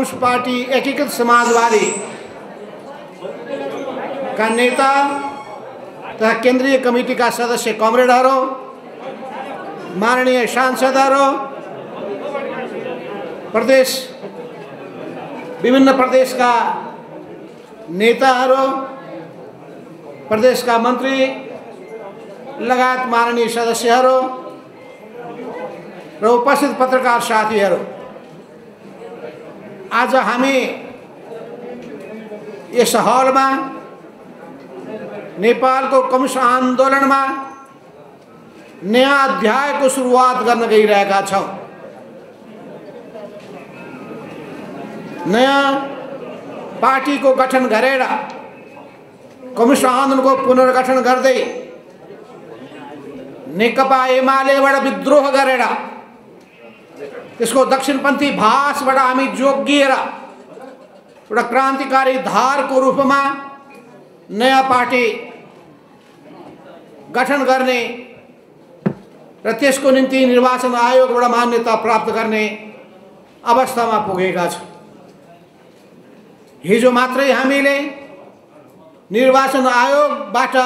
Communist party एकीकृत समाजवादी का नेता तथा केंद्रीय कमेटी का सदस्य कमरेडहरू, माननीय सांसदहरू, विभिन्न प्रदेश का नेताहरू, प्रदेश का मंत्री लगायत माननीय सदस्यहरू र उपस्थित पत्रकार साथीहरू, आज हामी यस हलमा नेपालको कम्युनिस्ट आन्दोलनमा नयाँ अध्यायको सुरुवात गर्न गइरहेका छौं। नयाँ पार्टीको गठन गरेर कम्युनिस्ट आन्दोलनको पुनर्गठन गर्दै नेकपा एमालेबाट विद्रोह गरेर त्यसको दक्षिणपन्थी भाषबाट हामी जोगिएर एउटा क्रान्तिकारी धारको रूपमा नयाँ पार्टी गठन गर्ने र त्यसको निम्ति निर्वाचन आयोगबाट मान्यता प्राप्त गर्ने अवस्थामा पुगेका छौं। हिजो मात्रै हामीले निर्वाचन आयोगबाट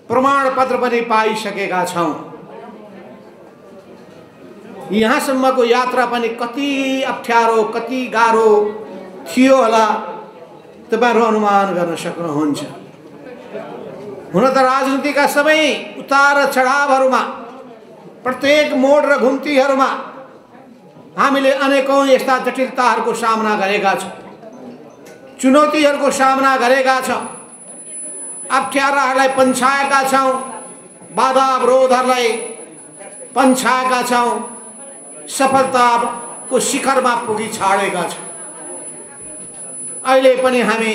प्रमाणपत्र पनि पाइसकेका छौं। यहाँसम्मको यात्रा पनि कति अप्ठ्यारो, कति गाह्रो थियो होला तपाईहरु अनुमान गर्न सक्नुहुन्छ। हुन त राजनीतिका सबै उतार चढावहरूमा, प्रत्येक मोड र घुम्तीहरूमा हामीले अनेकौं यस्ता जटिलताहरूको सामना गरेका छौं, चुनौतीहरूको सामना गरेका छौं, अप्ठ्याराहरूलाई पन्छाएका छौं, बाधा अवरोधहरूलाई पन्छाएका छौं, सफलताको शिखरमा पुगी छाडेका छौं। अहिले पनि हामी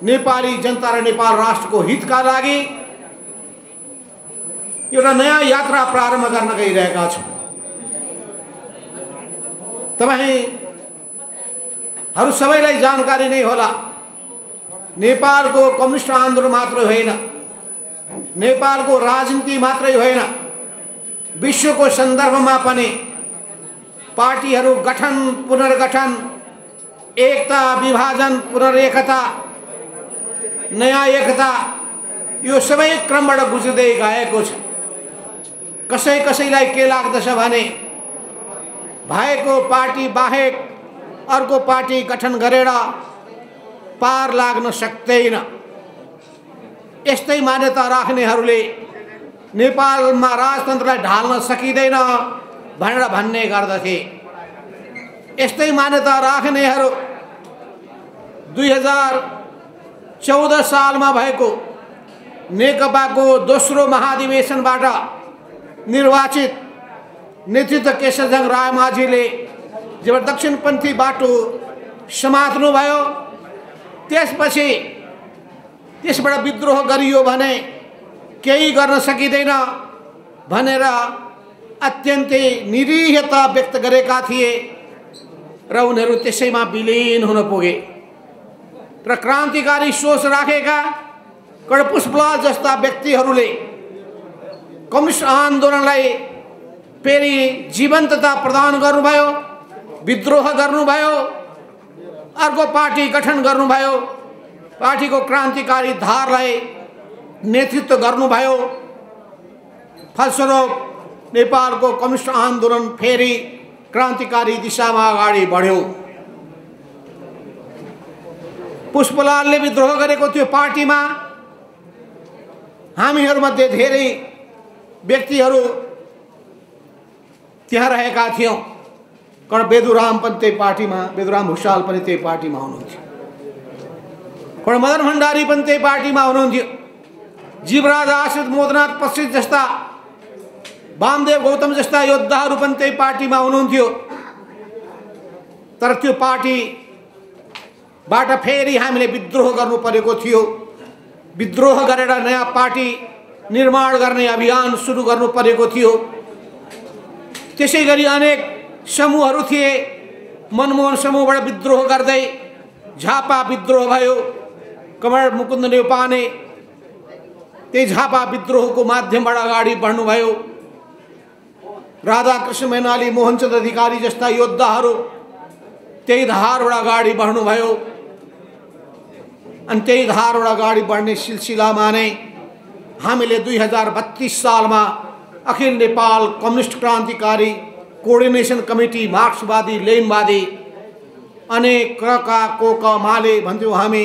नेपाली जनता र नेपाल राष्ट्रको हितका लागि एउटा नयाँ यात्रा प्रारम्भ गर्न गइरहेका छौं। तपाईहरु सबैलाई जानकारी नै होला, नेपालको कम्युनिस्ट आन्दोलन मात्र होइन, नेपालको राजनीति मात्रै होइन, विश्वको सन्दर्भमा पनि पार्टीहरू गठन, पुनर्गठन, एकता, विभाजन, पुनर्एकता, नयाँ एकता, यो सबै क्रमबाट गुज्रिँदै गएको छ। कसैलाई के लाग्दछ भने भएको पार्टी बाहेक अर्को पार्टी गठन गरेर पार लाग्न सक्दैन। यस्तै मान्यता राख्नेहरूले नेपालमा राजतन्त्रलाई ढाल्न सकिँदैन भनेर भन्ने गर्दथे। यस्तै मान्यता राख्नेहरू 2014 सालमा भएको नेकपाको दोस्रो महाधिवेशनबाट निर्वाचित नेतृत्व केशरजंग रायमाझीले जब दक्षिणपन्थी बाटो समात्नु भयो, त्यसपछि त्यसबाट विद्रोह गरियो भने केही गर्न सकिँदैन भनेर अत्यन्तै निरीहता व्यक्त गरेका थिए र उनीहरू त्यसैमा विलीन हुन पुगे। र क्रान्तिकारी सोच राखेका कडपुष्पलाल जस्ता व्यक्तिहरूले कम्युनिस्ट आन्दोलनलाई फेरि जीवन्तता प्रदान गर्नुभयो, विद्रोह गर्नुभयो, अर्को पार्टी गठन गर्नुभयो, पार्टीको क्रान्तिकारी धारलाई नेतृत्व गर्नुभयो। फलस्वरूप नेपालको कम्युनिस्ट आन्दोलन फेरि क्रान्तिकारी दिशामा अगाडि बढ्यो। पुष्पलालले विद्रोह गरेको त्यो पार्टीमा हामीहरूमध्ये धेरै व्यक्तिहरू त्यहाँ रहेका थियौं। कारण बेदुराम पनि त्यही पार्टीमा, बेदुराम भुषाल पनि त्यही पार्टीमा हुनुहुन्थ्यो, कारण मदन भण्डारी पनि त्यही पार्टीमा हुनुहुन्थ्यो, जीवराज आश्रित, मोदनाथ पश्चित जस्ता, वामदेव गौतम जस्ता योद्धाहरू पनि त्यही पार्टीमा हुनुहुन्थ्यो। तर त्यो पार्टीबाट फेरि हामीले विद्रोह गर्नु परेको थियो। विद्रोह गरेर नयाँ पार्टी निर्माण गर्ने अभियान सुरु गर्नु परेको थियो। त्यसैगरी अनेक समूहहरू थिए। मनमोहन समूहबाट विद्रोह गर्दै झापा विद्रोह भयो। कमरेड मुकुन्द नेउपाने त्यही झापा विद्रोहको माध्यमबाट अगाडि बढ्नुभयो। राधाकृष्ण मैनाली, मोहनचंद्र अधिकारी जस्ता योद्धाहरू त्यही धारबाट अगाडि बढ्नुभयो। अनि त्यही धारबाट अगाडि बढ्ने सिलसिलामा नै हामीले 2032 सालमा अखिल नेपाल कम्युनिस्ट क्रान्तिकारी कोअर्डिनेसन कमिटी मार्क्सवादी लेनिनवादी अनेक क्रका कोक माले भन्थ्यौँ हामी,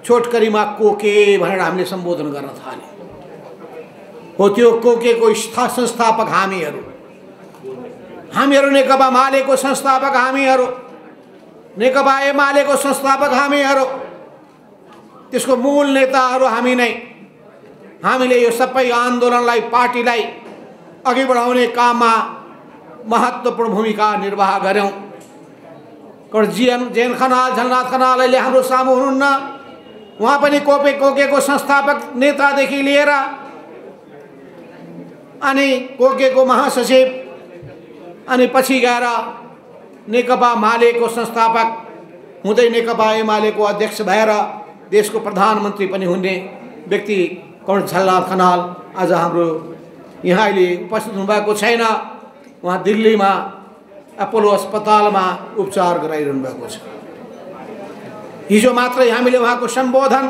छोटकरीमा कोके भनेर हामीले सम्बोधन गर्न थाल्यौँ। हो त्यो कोकेको संस्थापक हामीहरू नेकपा मालेको संस्थापक हामीहरू, नेकपा एमालेको संस्थापक हामीहरू, त्यसको मूल नेताहरू हामी नै। हामीले यो सबै आन्दोलनलाई पार्टीलाई अघि बढाउने काममा महत्त्वपूर्ण भूमिका निर्वाह गर्यौँ। जेन खनाल, झलनाथ खनाल अहिले हाम्रो सामु हुनुहुन्न, उहाँ पनि कोकेको संस्थापक नेतादेखि लिएर अनि कोकेको महासचिव अनि पछि गएर नेकपा मालेको संस्थापक हुँदै नेकपा एमालेको अध्यक्ष भएर देशको प्रधानमन्त्री पनि हुने व्यक्ति कमरेड झलनाथ खनाल आज हाम्रो यहाँ अहिले उपस्थित हुनुभएको छैन। उहाँ दिल्लीमा अपोलो अस्पतालमा उपचार गराइरहनु भएको छ। हिजो मात्रै हामीले उहाँको सम्बोधन,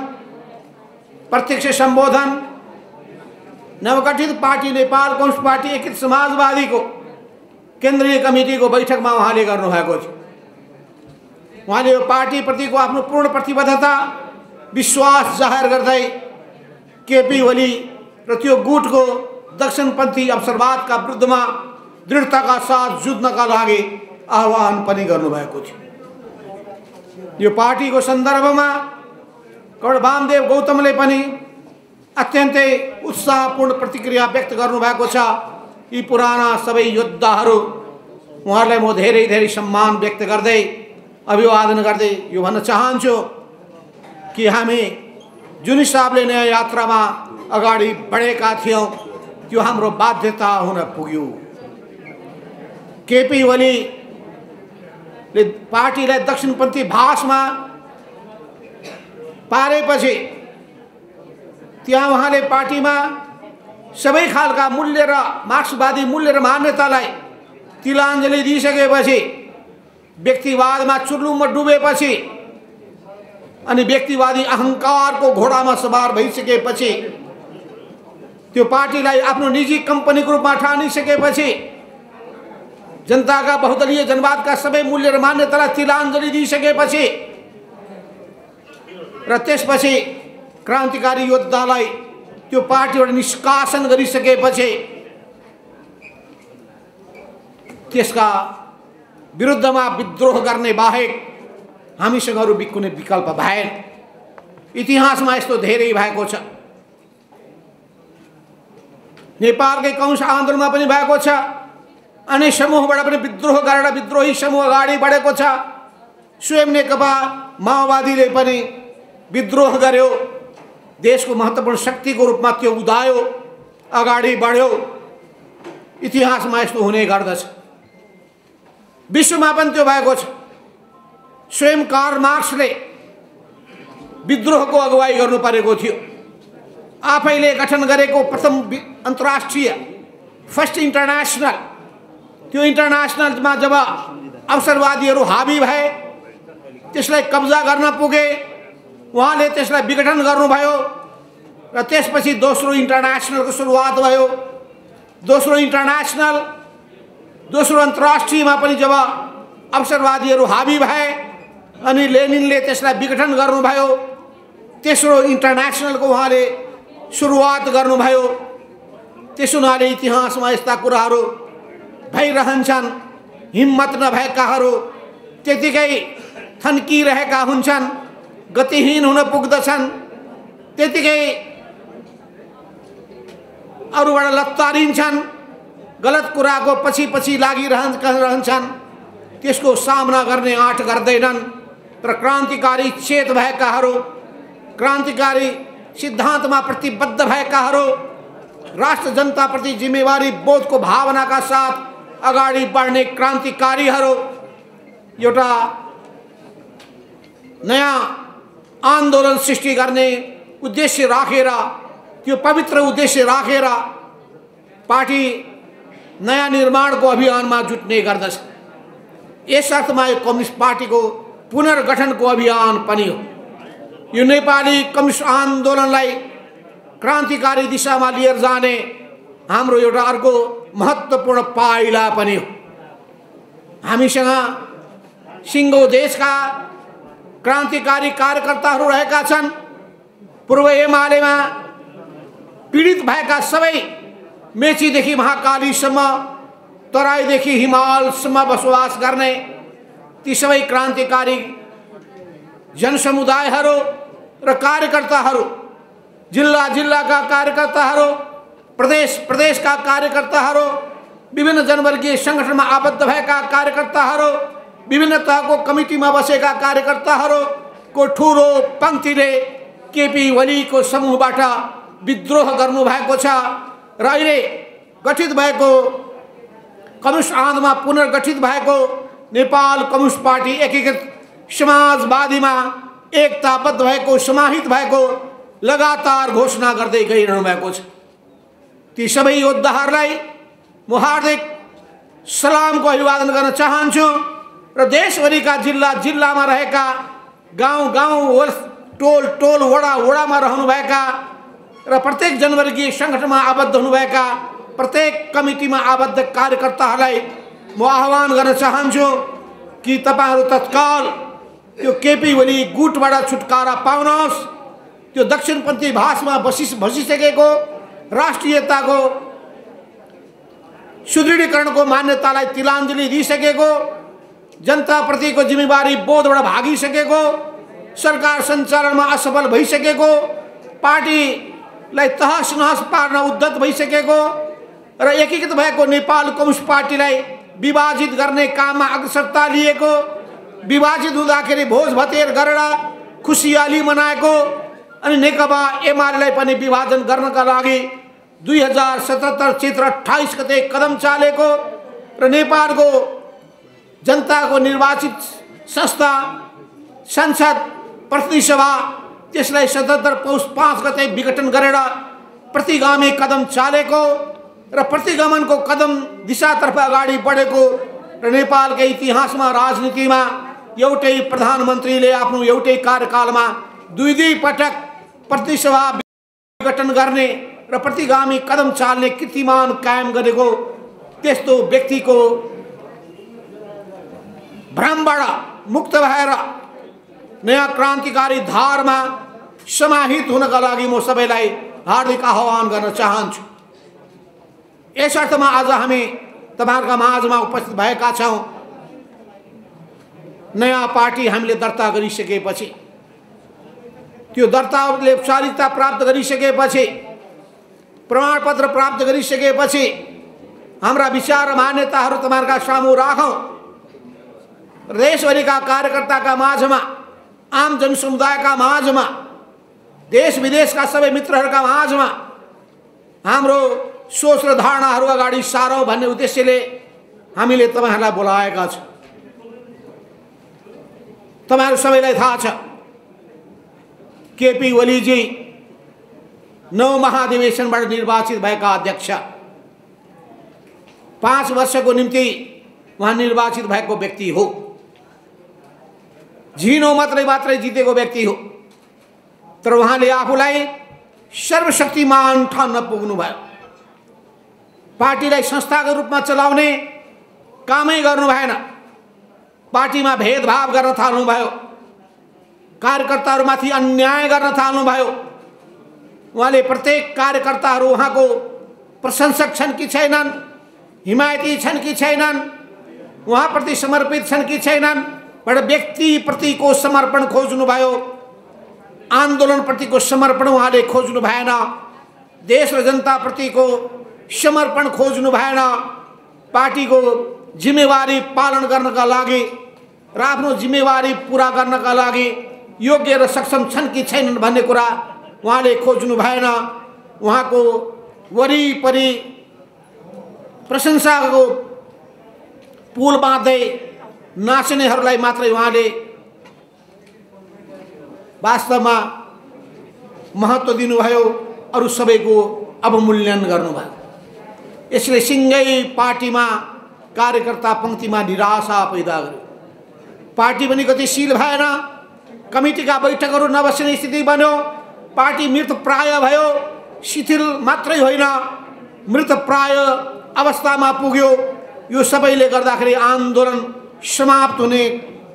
प्रत्यक्ष सम्बोधन नवगठित पार्टी नेपाल कम्युनिस्ट पार्टी एकीकृत समाजवादीको केन्द्रीय कमिटीको बैठकमा उहाँले गर्नुभएको थियो। उहाँले यो पार्टीप्रतिको आफ्नो पूर्ण प्रतिबद्धता विश्वास जाहेर गर्दै केपी ओली र त्यो गुटको दक्षिणपन्थी अवसरवादका विरुद्धमा दृढताका साथ जुझ्नका लागि आह्वान पनि गर्नुभएको थियो। यो पार्टीको सन्दर्भमा कमरेड वामदेव गौतमले पनि अत्यन्तै उत्साहपूर्ण प्रतिक्रिया व्यक्त गर्नुभएको छ। यी पुराना सबै योद्धाहरू, उहाँहरूलाई म धेरै धेरै सम्मान व्यक्त गर्दै अभिवादन गर्दै यो भन्न चाहन्छु कि हामी जुन हिसाबले नयाँ यात्रामा अगाडि बढेका थियौँ त्यो हाम्रो बाध्यता हुन पुग्यो। केपी ओलीले पार्टीलाई दक्षिणपन्थी भाषमा पारेपछि त्यहाँ उहाँले पार्टीमा सबै खालका मूल्य र मार्क्सवादी मूल्य र मान्यतालाई तिलाञ्जली दिइसकेपछि, व्यक्तिवादमा चुर्लुममा डुबेपछि अनि व्यक्तिवादी अहङ्कारको घोडामा सवार भइसकेपछि, त्यो पार्टीलाई आफ्नो निजी कम्पनीको रूपमा ठानिसकेपछि, जनताका बहुदलीय जनवादका सबै मूल्य र मान्यतालाई तिलाञ्जली दिइसकेपछि र त्यसपछि क्रान्तिकारी योद्धालाई त्यो पार्टीबाट निष्कासन गरिसकेपछि त्यसका विरुद्धमा विद्रोह गर्ने बाहेक हामीसँग अरू कुनै विकल्प भएन। इतिहासमा यस्तो धेरै भएको छ। नेपालकै कम्युनिस्ट आन्दोलनमा पनि भएको छ। अन्य समूहबाट पनि विद्रोह गरेर विद्रोही समूह अगाडि बढेको छ। स्वयं नेकपा माओवादीले पनि विद्रोह गर्यो, देशको महत्त्वपूर्ण शक्तिको रूपमा त्यो उदायो, अगाडि बढ्यो। इतिहासमा यस्तो हुने गर्दछ। विश्वमा पनि त्यो भएको छ। स्वयं कार्ल मार्क्सले विद्रोहको अगुवाई गर्नु परेको थियो। आफैले गठन गरेको प्रथम अन्तर्राष्ट्रिय फर्स्ट इन्टरनेसनल, त्यो इन्टरनेसनलमा जब अवसरवादीहरू हावी भए, त्यसलाई कब्जा गर्न पुगे, उहाँले त्यसलाई विघटन गर्नुभयो र त्यसपछि दोस्रो इन्टरनेसनलको सुरुवात भयो। दोस्रो इन्टरनेसनल, दोस्रो अन्तर्राष्ट्रियमा पनि जब अवसरवादीहरू हावी भए अनि लेनिनले त्यसलाई विघटन गर्नुभयो, तेस्रो इन्टरनेसनलको उहाँले सुरुवात गर्नुभयो। त्यसो हुनाले इतिहासमा यस्ता कुराहरू भइरहन्छन्। हिम्मत नभएकाहरू त्यतिकै थन्किरहेका हुन्छन्, गतिहीन हुन पुग्दछन्, त्यतिकै अरूबाट लत्तारिन्छन्, गलत कुराको पछि पछि लागिरहन्छन्, त्यसको सामना गर्ने आँट गर्दैनन्। तर क्रान्तिकारी चेत भएकाहरू, क्रान्तिकारी सिद्धान्तमा प्रतिबद्ध भएकाहरू, राष्ट्र जनताप्रति जिम्मेवारी बोधको भावनाका साथ अगाडि बढ्ने क्रान्तिकारीहरू एउटा नयाँ आन्दोलन सृष्टि गर्ने उद्देश्य राखेर, त्यो पवित्र उद्देश्य राखेर पार्टी नयाँ निर्माणको अभियानमा जुट्ने गर्दछ। यस अर्थमा यो कम्युनिस्ट पार्टीको पुनर्गठनको अभियान पनि हो। यो नेपाली कम्युनिस्ट आन्दोलनलाई क्रान्तिकारी दिशामा लिएर जाने हाम्रो एउटा अर्को महत्त्वपूर्ण पाइला पनि हो। हामीसँग सिङ्गो देशका क्रान्तिकारी कार्यकर्ताहरू रहेका छन्। पूर्व एमालेमा पीडित भएका सबै मेचीदेखि महाकालीसम्म, तराईदेखि हिमालसम्म बसोबास गर्ने ती सबै क्रान्तिकारी जनसमुदायहरू र कार्यकर्ताहरू, जिल्ला जिल्लाका कार्यकर्ताहरू, प्रदेश प्रदेशका कार्यकर्ताहरू, विभिन्न जनवर्गीय सङ्गठनमा आबद्ध भएका कार्यकर्ताहरू, विभिन्न तहको कमिटीमा बसेका कार्यकर्ताहरूको ठुलो पङ्क्तिले केपी ओलीको समूहबाट विद्रोह गर्नुभएको छ र अहिले गठित भएको कम्युनिस्ट आन्दोलनमा पुनर्गठित भएको नेपाल कम्युनिस्ट पार्टी एकीकृत समाजवादीमा एकताबद्ध भएको, समाहित भएको लगातार घोषणा गर्दै गइरहनु भएको छ। ती सबै योद्धाहरूलाई म हार्दिक सलामको अभिवादन गर्न चाहन्छु र देशभरिका जिल्ला जिल्लामा रहेका गाउँ गाउँ, टोल टोल, वडा वडामा रहनुभएका र प्रत्येक जनवर्गीय सङ्गठनमा आबद्ध हुनुभएका प्रत्येक कमिटीमा आबद्ध कार्यकर्ताहरूलाई म आह्वान गर्न चाहन्छु कि तपाईँहरू तत्काल त्यो केपी ओली गुटबाट छुटकारा पाउनुहोस्। त्यो दक्षिणपन्थी भाषमा बसिसकेको राष्ट्रियताको सुदृढीकरणको मान्यतालाई तिलाञ्जली दिइसकेको, जनताप्रतिको जिम्मेवारी बोधबाट भागिसकेको, सरकार सञ्चालनमा असफल भइसकेको, पार्टीलाई तहस नहस पार्न उद्धत भइसकेको र एकीकृत भएको नेपाल कम्युनिस्ट पार्टीलाई विभाजित गर्ने काममा अग्रसरता लिएको, विभाजित हुँदाखेरि भोज भतेर गरेर खुसियाली मनाएको अनि नेकपा एमालेलाई पनि विभाजन गर्नका लागि 2077 चैत्र 28 गते कदम चालेको र नेपालको जनताको निर्वाचित संस्था संसद प्रतिनिधि सभा त्यसलाई 77 पौष 5 गते विघटन गरेर प्रतिगामी कदम चालेको र प्रतिगमनको कदम दिशातर्फ अगाडि बढेको र नेपालको इतिहासमा राजनीतिमा एउटै प्रधानमन्त्रीले आफ्नो एउटै कार्यकालमा दुई पटक प्रतिनिधि सभा विघटन गर्ने र प्रतिगामी कदम चाल्ने कीर्तिमान कायम गरेको त्यस्तो व्यक्तिको भ्रमबाट मुक्त भएर नयाँ क्रान्तिकारी धारमा समाहित हुनका लागि म सबैलाई हार्दिक आह्वान गर्न चाहन्छु। यस अर्थमा आज हामी तपाईहरुका माझमा उपस्थित भएका छौं। नयाँ पार्टी हामीले दर्ता गरिसकेपछि, त्यो दर्ताले औपचारिकता प्राप्त गरिसकेपछि, प्रमाणपत्र प्राप्त गरिसकेपछि हाम्रा विचार र मान्यताहरू तपाईहरुका सामु राखौं। देशभरिका कार्यकर्ताका माझमा, आम जनसमुदायका माझमा, देश विदेशका सबै मित्रहरूका माझमा हाम्रो सोच र धारणाहरू अगाडि सारौं भन्ने उद्देश्यले हामीले तपाईहरुलाई बोलाएका छौं। तपाईहरु सबैलाई थाहा छ केपी ओलीजी 9 महाधिवेशनबाट निर्वाचित भएका अध्यक्ष, 5 वर्षको निम्ति उहाँ निर्वाचित भएको व्यक्ति हो। झिनो मात्रै जितेको व्यक्ति हो, तर उहाँले आफूलाई सर्वशक्तिमान ठान्न पुग्नु भयो। पार्टीलाई संस्थाको रूपमा चलाउने कामै गर्नु भएन, पार्टीमा भेदभाव गर्न थाल्नु भयो, कार्यकर्ताहरूमाथि अन्याय गर्न थाल्नु भयो। उहाँले प्रत्येक कार्यकर्ताहरू उहाँको प्रशंसक छन् कि छैनन्, हिमायती छन् कि छैनन्, उहाँप्रति समर्पित छन् कि छैनन्, बडा व्यक्तिप्रतिको समर्पण खोज्नु भयो। आन्दोलनप्रतिको समर्पण उहाँले खोज्नु भएन, देश र जनताप्रतिको समर्पण खोज्नु भएन। पार्टीको जिम्मेवारी पालन गर्नका लागि र आफ्नो जिम्मेवारी पूरा गर्नका लागि योग्य र सक्षम छन् कि छैनन् भन्ने कुरा उहाँले खोज्नु भएन। उहाँको वरिपरि प्रशंसाको पुल बाँध्दै नाच्नेहरूलाई मात्रै उहाँले वास्तवमा महत्त्व दिनुभयो, अरू सबैको अवमूल्यन गर्नुभयो। यसले सिंगै पार्टीमा कार्यकर्ता पंक्तिमा निराशा पैदा गर्यो। पार्टी पनि गतिशील भएन, कमिटीका बैठकहरू नबस्ने स्थिति बन्यो, पार्टी मृतप्राय भयो। शिथिल मात्रै होइन, मृतप्राय अवस्थामा पुग्यो। यो सबैले गर्दाखेरि आन्दोलन समाप्त हुने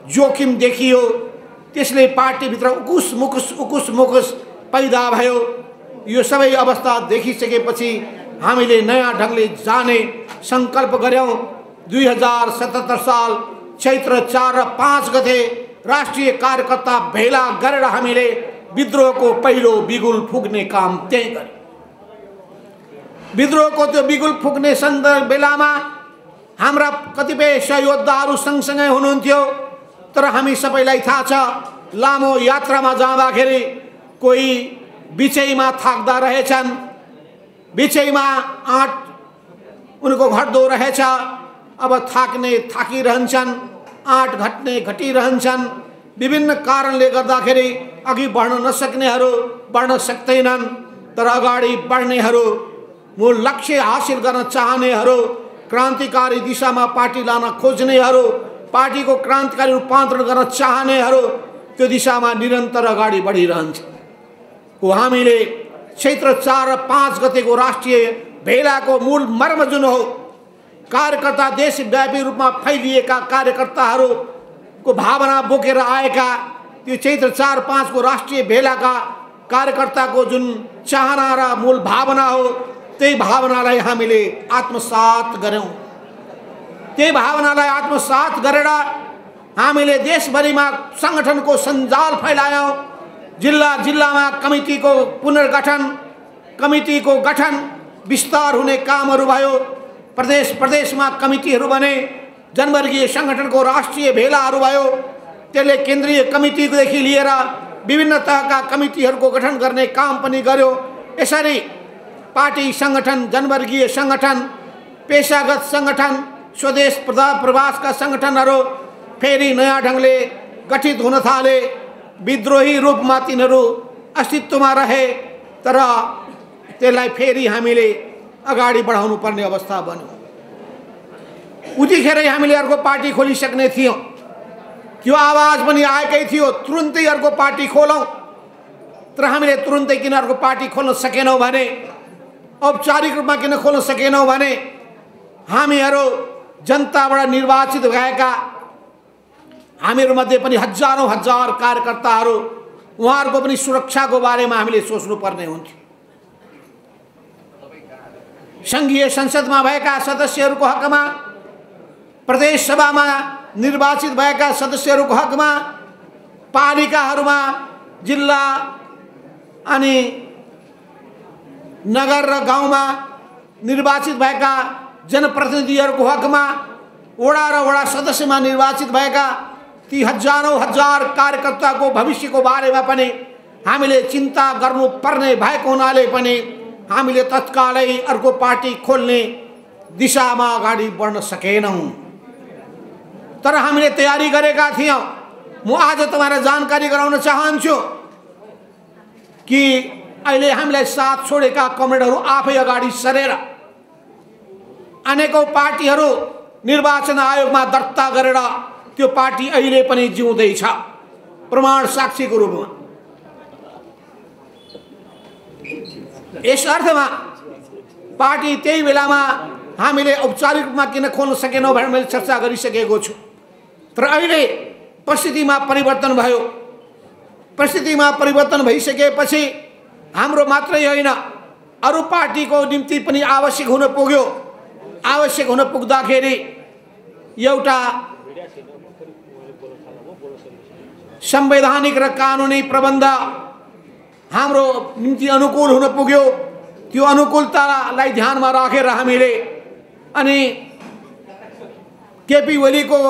जोखिम देखियो। त्यसले पार्टीभित्र उकुस मुकुस पैदा भयो। यो सबै अवस्था देखिसकेपछि हामीले नयाँ ढङ्गले जाने सङ्कल्प गर्यौँ। 2077 साल चैत्र 4 र 5 गते राष्ट्रिय कार्यकर्ता भेला गरेर हामीले विद्रोहको पहिलो बिगुल फुक्ने काम त्यही गर्यौँ। विद्रोहको त्यो बिगुल फुक्ने सन्दर्भ बेलामा हाम्रा कतिपय सहयोद्धाहरू सँगसँगै हुनुहुन्थ्यो। तर हामी सबैलाई थाहा छ, लामो यात्रामा जाँदाखेरि कोही बिचैमा थाक्दा रहेछन्, बिचैमा आँट उनको घट्दो रहेछ। अब थाक्ने थाकिरहन्छन्, आँट घट्ने घटिरहन्छन्। विभिन्न कारणले गर्दाखेरि अघि बढ्न नसक्नेहरू बढ्न सक्दैनन्, तर अगाडि बढ्नेहरू, मूल लक्ष्य हासिल गर्न चाहनेहरू, क्रान्तिकारी दिशामा पार्टी लान खोज्नेहरू, पार्टीको क्रान्तिकारी रूपान्तरण गर्न चाहनेहरू त्यो दिशामा निरन्तर अगाडि बढिरहन्छ। हामीले चैत्र 4 र 5 गतेको राष्ट्रिय भेलाको मूल मर्म जुन हो, कार्यकर्ता देशव्यापी रूपमा फैलिएका कार्यकर्ताहरूको भावना बोकेर आएका त्यो चैत्र 4-5 को राष्ट्रिय भेलाका कार्यकर्ताको जुन चाहना र मूल भावना हो, त्यही भावनालाई हामीले आत्मसात गर्यौं। त्यही भावनालाई आत्मसात गरेर हामीले देशभरिमा संगठनको सञ्जाल फैलायौं। जिल्ला जिल्लामा कमिटीको पुनर्गठन, कमिटीको गठन विस्तार हुने कामहरू भयो। प्रदेश प्रदेशमा कमिटीहरू बने, जनवर्गीय संगठनको राष्ट्रिय भेलाहरू भयो। त्यसले केन्द्रीय कमिटीदेखि लिएर विभिन्न तहका कमिटीहरूको गठन गर्ने काम पनि गर्यो। यसरी पार्टी संगठन, जनवर्गीय संगठन, पेशागत संगठन, स्वदेश प्रवासका संगठनहरू फेरि नयाँ ढङ्गले गठित हुन थाले। विद्रोही रूपमा तिनीहरू अस्तित्वमा रहे, तर त्यसलाई फेरि हामीले अगाडि बढाउनु पर्ने अवस्था बन्यो। उतिखेरै हामीले अर्को पार्टी खोलिसक्ने थियौँ। त्यो आवाज पनि आएकै थियो, तुरुन्तै अर्को पार्टी खोलौँ। तर हामीले तुरुन्तै किन अर्को पार्टी खोल्न सकेनौँ भने, औपचारिक रूपमा किन खोल्न सकेनौँ भने, हामीहरू जनताबाट निर्वाचित भएका, हामीहरूमध्ये पनि हजारौं हजार कार्यकर्ताहरू, उहाँहरूको पनि सुरक्षाको बारेमा हामीले सोच्नुपर्ने हुन्थ्यो। संघीय संसदमा भएका सदस्यहरूको हकमा, प्रदेश सभामा निर्वाचित भएका सदस्यहरूको हकमा, पालिकाहरूमा, जिल्ला अनि नगर र गाउँमा निर्वाचित भएका जनप्रतिनिधिहरूको हकमा, वडा र वडा सदस्यमा निर्वाचित भएका ती हजारौं हजार कार्यकर्ताको भविष्यको बारेमा पनि हामीले चिन्ता गर्नुपर्ने भएको हुनाले पनि हामीले तत्कालै अर्को पार्टी खोल्ने दिशामा अगाडि बढ्न सकेनौं। तर हामीले तयारी गरेका थियौं। म आज तपाईलाई जानकारी गराउन चाहन्छु कि अहिले हामीलाई साथ छोडेका कमरेडहरू आफै अगाडि सरेर अनेकौं पार्टीहरू निर्वाचन आयोगमा दर्ता गरेर त्यो पार्टी अहिले पनि जिउँदैछ, प्रमाण साक्षीको रूपमा। यस अर्थमा पार्टी त्यही बेलामा हामीले औपचारिक रूपमा किन खोल्न सकेनौं भनेर मैले चर्चा गरिसकेको छु। तर अहिले परिस्थितिमा परिवर्तन भयो। परिस्थितिमा परिवर्तन भइसकेपछि हाम्रो मात्रै होइन, अरू पार्टीको निम्ति पनि आवश्यक हुन पुग्यो। आवश्यक हुन पुग्दाखेरि एउटा संवैधानिक र कानुनी प्रबन्ध हाम्रो निम्ति अनुकूल हुन पुग्यो। त्यो अनुकूलतालाई ध्यानमा राखेर हामीले अनि केपी ओलीको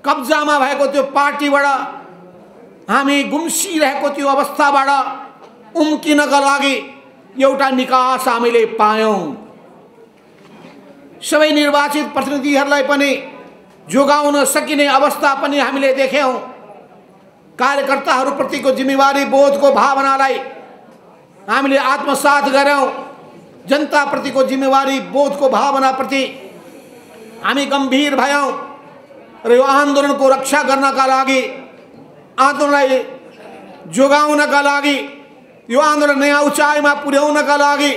कब्जामा भएको त्यो पार्टीबाट हामी गुम्सिरहेको त्यो अवस्थाबाट उम्किनका लागि एउटा निकास हामीले पायौं। सबै निर्वाचित प्रतिनिधिहरूलाई पनि जोगाउन सकिने अवस्था पनि हामीले देख्यौं। कार्यकर्ताहरूप्रतिको जिम्मेवारी बोधको भावनालाई हामीले आत्मसात गर्यौं। जनताप्रतिको जिम्मेवारी बोधको भावनाप्रति हामी गंभीर भयौं र यो आन्दोलनको रक्षा गर्नका लागि, आन्दोलनलाई जोगाउनका लागि, यो आन्दोलन नयाँ उचाइमा पुर्याउनका लागि,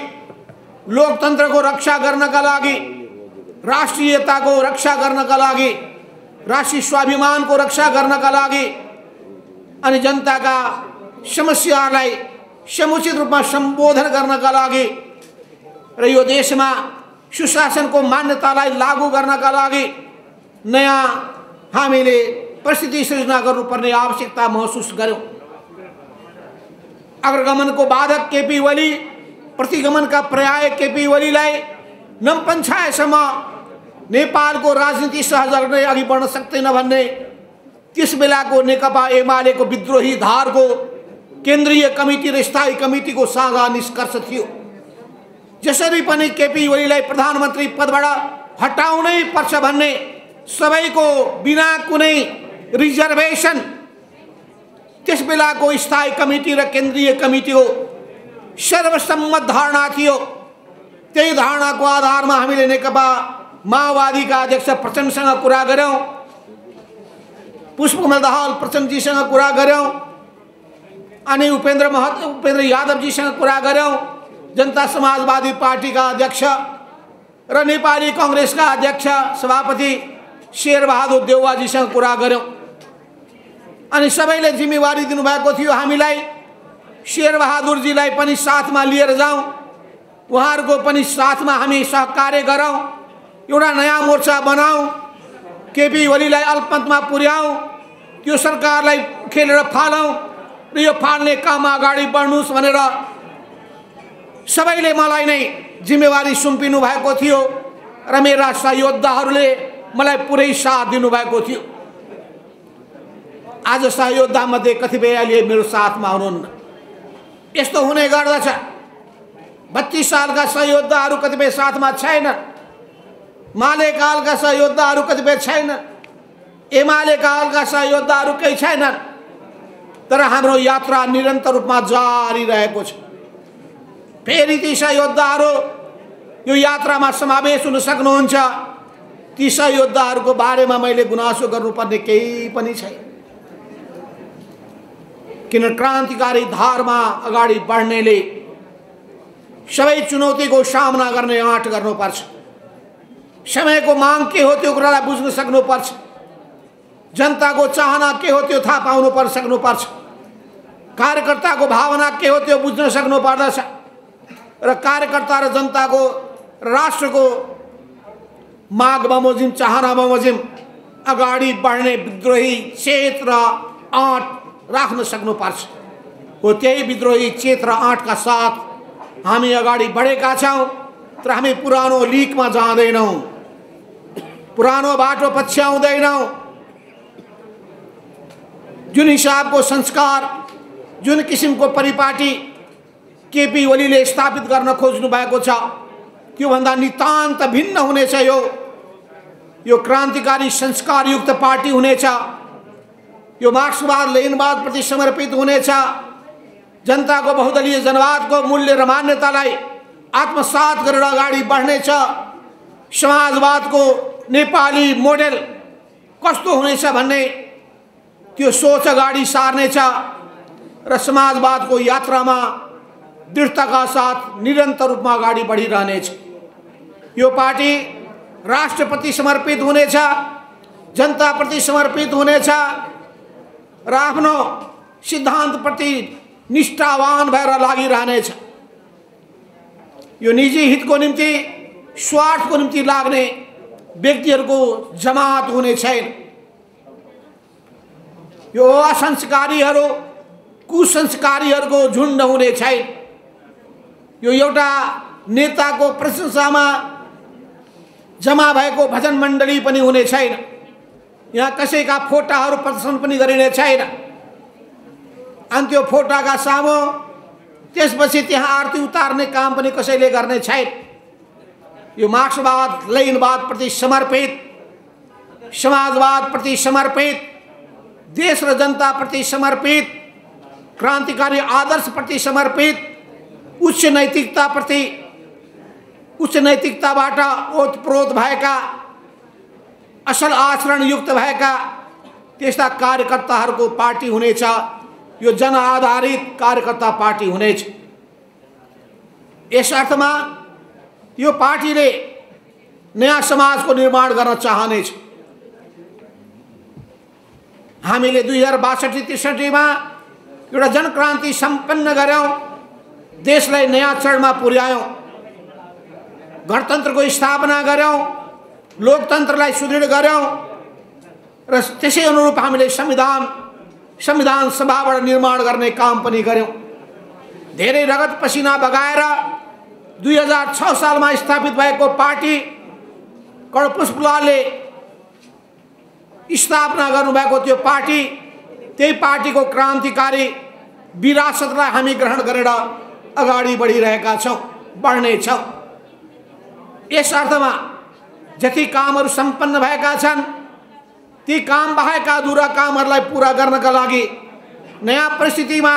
लोकतन्त्रको रक्षा गर्नका लागि, राष्ट्रियताको रक्षा गर्नका लागि, राष्ट्रिय स्वाभिमानको रक्षा गर्नका लागि अनि जनताका समस्याहरूलाई समुचित रूपमा सम्बोधन गर्नका लागि र यो देशमा सुशासनको मान्यतालाई लागू गर्नका लागि नयाँ हामीले परिस्थिति सृजना गर्नुपर्ने आवश्यकता महसुस गर्यौं। अग्रगमनको बाधक केपी ओली, प्रतिगमनका पर्याय केपी ओलीलाई नमपञ्छाएसम्म नेपालको राजनीति सहज गर्दै अघि बढ्न सक्दैन भन्ने त्यस बेलाको नेकपा एमालेको विद्रोही धारको केन्द्रीय कमिटी र स्थायी कमिटीको साझा निष्कर्ष थियो। जसरी पनि केपी ओलीलाई प्रधानमन्त्री पदबाट हटाउनै पर्छ भन्ने सबैको बिना कुनै रिजर्भेसन त्यस बेलाको स्थायी कमिटी र केन्द्रीय कमिटीको सर्वसम्मत धारणा थियो। त्यही धारणाको आधारमा हामीले नेकपा माओवादीका अध्यक्ष प्रचण्डसँग कुरा गर्यौं, पुष्पकमल दाहाल प्रचण्डजीसँग कुरा गर्यौं अनि उपेन्द्र यादवजीसँग कुरा गर्यौं, जनता समाजवादी पार्टीका अध्यक्ष र नेपाली कांग्रेसका अध्यक्ष सभापति शेरबहादुर देउवाजीसँग कुरा गर्यौं अनि सबैले जिम्मेवारी दिनुभएको थियो हामीलाई शेरबहादुरजीलाई पनि साथमा लिएर जाउँ, उहाँहरूको पनि साथमा हामी सहकार्य गरौँ, एउटा नयाँ मोर्चा बनाऊ, केपी ओलीलाई अल्पमतमा पुर्याऊ, त्यो सरकारलाई खेलेर फालौँ र यो फाल्ने काममा अगाडि बढ्नुस् भनेर सबैले मलाई नै जिम्मेवारी सुम्पिनु भएको थियो र मेरा सहयोद्धाहरूले मलाई पुरै साथ दिनुभएको थियो। आज सहयोद्धा मध्ये कतिपयले मेरो साथमा हुनुहुन्न। यस्तो हुने गर्दछ। 32 सालका सहयोद्धाहरू कतिपय साथमा छैन, माले कालका सहयोद्धाहरू कतिपय छैन, एमाले कालका सहयोद्धाहरू केही छैनन्, तर हाम्रो यात्रा निरन्तर रूपमा जारी रहेको छ। फेरि ती सहयोद्धाहरू यो यात्रामा समावेश हुन सक्नुहुन्छ। ती सहयोद्धाहरूको बारेमा मैले गुनासो गर्नुपर्ने केही पनि छैन, किन क्रान्तिकारी धारमा अगाडि बढ्नेले सबै चुनौतीको सामना गर्ने आँट गर्नुपर्छ। समयको माग के हो त्यो कुरालाई बुझ्न सक्नुपर्छ। जनताको चाहना के हो त्यो थाहा पाउनु सक्नुपर्छ। कार्यकर्ताको भावना के हो त्यो बुझ्न सक्नुपर्दछ र कार्यकर्ता र जनताको राष्ट्रको माग बमोजिम, चाहना बमोजिम अगाडि बढ्ने विद्रोही चेत र आँट राख्न सक्नुपर्छ। हो त्यही विद्रोही चेत र आँटका साथ हामी अगाडि बढेका छौं, तर हामी पुरानो लिकमा जाँदैनौं, पुरानो बाटो पछ्याउँदैनौं। जुन हिसाबको संस्कार, जुन किसिमको परिपाटी केपी ओलीले स्थापित गर्न खोज्नु भएको छ त्यो भन्दा नितान्त भिन्न हुनेछ। यो क्रान्तिकारी संस्कारयुक्त पार्टी हुनेछ। यो मार्क्सवाद लेनिनवाद प्रति समर्पित हुनेछ। जनताको बहुदलीय जनवादको मूल्य र मान्यतालाई आत्मसात गरेर अगाडि बढ्नेछ। समाजवादको नेपाली मोडेल कस्तो हुनेछ भन्ने त्यो सोच अगाडि सार्नेछ र समाजवादको यात्रामा दृढताका साथ निरन्तर रूपमा अगाडि बढिरहनेछ। यो पार्टी राष्ट्रप्रति समर्पित हुनेछ, जनताप्रति समर्पित हुनेछ र आफ्नो सिद्धान्तप्रति निष्ठावान भएर लागिरहनेछ। यो निजी हितको निम्ति, स्वार्थको निम्ति लाग्ने व्यक्तिहरूको जमात हुने छैन। यो असंस्कारीहरू, कुसंस्कारीहरूको झुण्ड हुने छैन। यो एउटा नेताको प्रशंसामा जमा भएको भजन मण्डली पनि हुने छैन। यहाँ कसैका फोटाहरू प्रदर्शन पनि गरिने छैन। अनि त्यो फोटाका सामु त्यसपछि त्यहाँ आरती उतार्ने काम पनि कसैले गर्ने छैन। यो मार्क्सवाद लेनिनवाद प्रति समर्पित, समाजवाद प्रति समर्पित, देश र जनता प्रति समर्पित, क्रान्तिकारी आदर्श प्रति समर्पित, उच्च नैतिकताबाट ओतप्रोत भएका असल आचरणयुक्त भएका त्यस्ता कार्यकर्ताहरूको पार्टी हुनेछ। यो जनआधारित कार्यकर्ता पार्टी हुनेछ। यस अर्थमा यो पार्टीले नयाँ समाजको निर्माण गर्न चाहनेछ। हामीले 2062-63 मा एउटा जनक्रान्ति सम्पन्न गर्यौं, देशलाई नयाँ चरणमा पुर्यायौं, गणतन्त्रको स्थापना गर्यौं, लोकतन्त्रलाई सुदृढ गर्यौं र त्यसै अनुरूप हामीले संविधान सभाबाट निर्माण गर्ने काम पनि गर्यौं। धेरै रगत पसिना बगाएर 2006 सालमा स्थापित भएको पार्टी कर्णपुष्पलालले स्थापना गर्नुभएको त्यो पार्टी, त्यही पार्टीको क्रान्तिकारी विरासतलाई हामी ग्रहण गरेर अगाडि बढिरहेका छौं, बढ्नेछौं। यस अर्थमा जति कामहरू सम्पन्न भएका छन् ती काम बाहेक अधुरा कामहरूलाई पूरा गर्नका लागि नयाँ परिस्थितिमा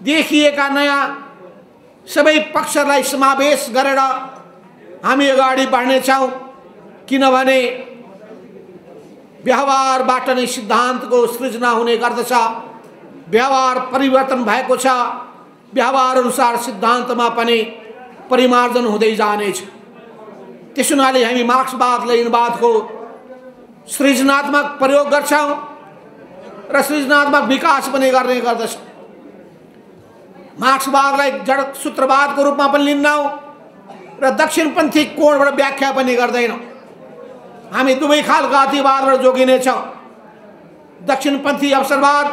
देखिएका नयाँ सबै पक्षलाई समावेश गरेर हामी अगाडि बढ्नेछौं। किनभने व्यवहारबाट नै सिद्धान्तको सृजना हुने गर्दछ। व्यवहार परिवर्तन भएको छ, व्यवहार अनुसार सिद्धान्तमा पनि परिमार्जन हुँदै जानेछ। त्यस हुनाले हामी मार्क्सवाद लेनिनवादको सृजनात्मक प्रयोग गर्छौं र सृजनात्मक विकास पनि गर्ने गर्दछ। मार्क्सवादलाई जड सूत्रवादको रूपमा पनि लिन्नौं र दक्षिणपन्थी कोणबाट व्याख्या पनि गर्दैनौं। हामी दुवै खालका अतिवादबाट जोगिनेछौं। दक्षिणपन्थी अवसरवाद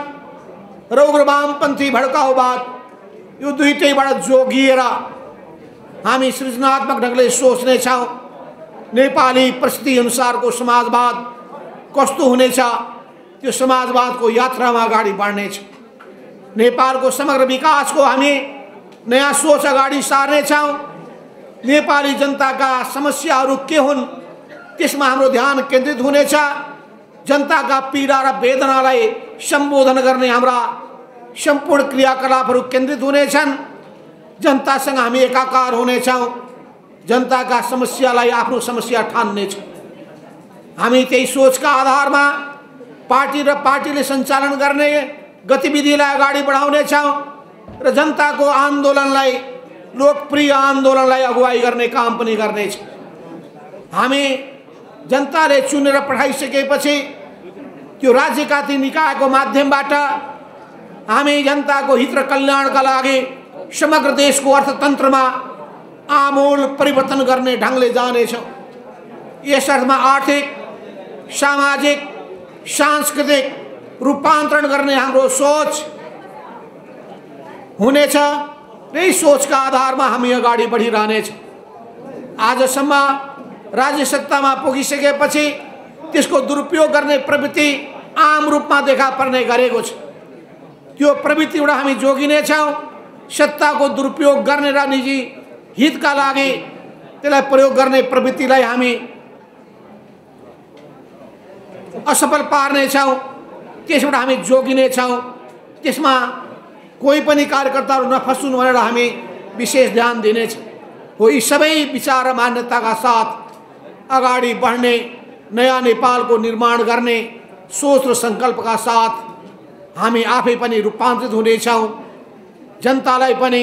र उग्रवामपन्थी भड्काउवाद, यो दुईटैबाट जोगिएर हामी सृजनात्मक ढंगले सोच्नेछौं। नेपाली परिस्थिति अनुसारको समाजवाद कस्तो हुनेछ, त्यो समाजवादको यात्रामा अगाडि बढ्नेछ। नेपालको समग्र विकासको हामी नयाँ सोच अगाडि सार्नेछौं। नेपाली जनताका समस्याहरू के हुन् त्यसमा हाम्रो ध्यान केन्द्रित हुनेछ। जनताका पीडा र वेदनालाई सम्बोधन गर्ने हाम्रा सम्पूर्ण क्रियाकलापहरू केन्द्रित हुनेछन्। जनतासँग हामी एकाकार हुनेछौं। जनताका समस्यालाई आफ्नो समस्या ठान्नेछौं। हामी त्यही सोचका आधारमा पार्टी र पार्टीले सञ्चालन गर्ने गतिविधिलाई अगाडि बढाउनेछौं र जनताको आन्दोलनलाई, लोकप्रिय आन्दोलनलाई अगुवाई गर्ने काम पनि गर्नेछौं। हामी जनताले चुनेर पठाइसकेपछि त्यो राज्यका ती निकायको माध्यमबाट हामी जनताको हित र कल्याणका लागि समग्र देशको अर्थतन्त्रमा आमूल परिवर्तन गर्ने ढंगले जानेछौं। यस अर्थमा आर्थिक, सामाजिक, सांस्कृतिक रूपान्तरण गर्ने हाम्रो सोच हुनेछ। यही सोचका आधारमा हामी अगाडि बढिरहनेछौं। आजसम्म राज्य सत्तामा पुगिसकेपछि त्यसको दुरुपयोग गर्ने प्रवृत्ति आम रूपमा देखा पर्ने गरेको छ। त्यो प्रवृत्तिबाट हामी जोगिनेछौं। सत्ताको दुरुपयोग गर्ने र निजी हितका लागि त्यसलाई प्रयोग गर्ने प्रवृत्तिलाई हामी असफल पार्नेछौं। त्यसबाट हामी जोगिनेछौं। त्यसमा कोही पनि कार्यकर्ताहरू नफसुन् भनेर हामी विशेष ध्यान दिनेछौं। हो यी सबै विचार र मान्यताका साथ अगाडि बढ्ने, नयाँ नेपालको निर्माण गर्ने सोच र संकल्पका साथ हामी आफै पनि रूपान्तरित हुनेछौं। जनतालाई पनि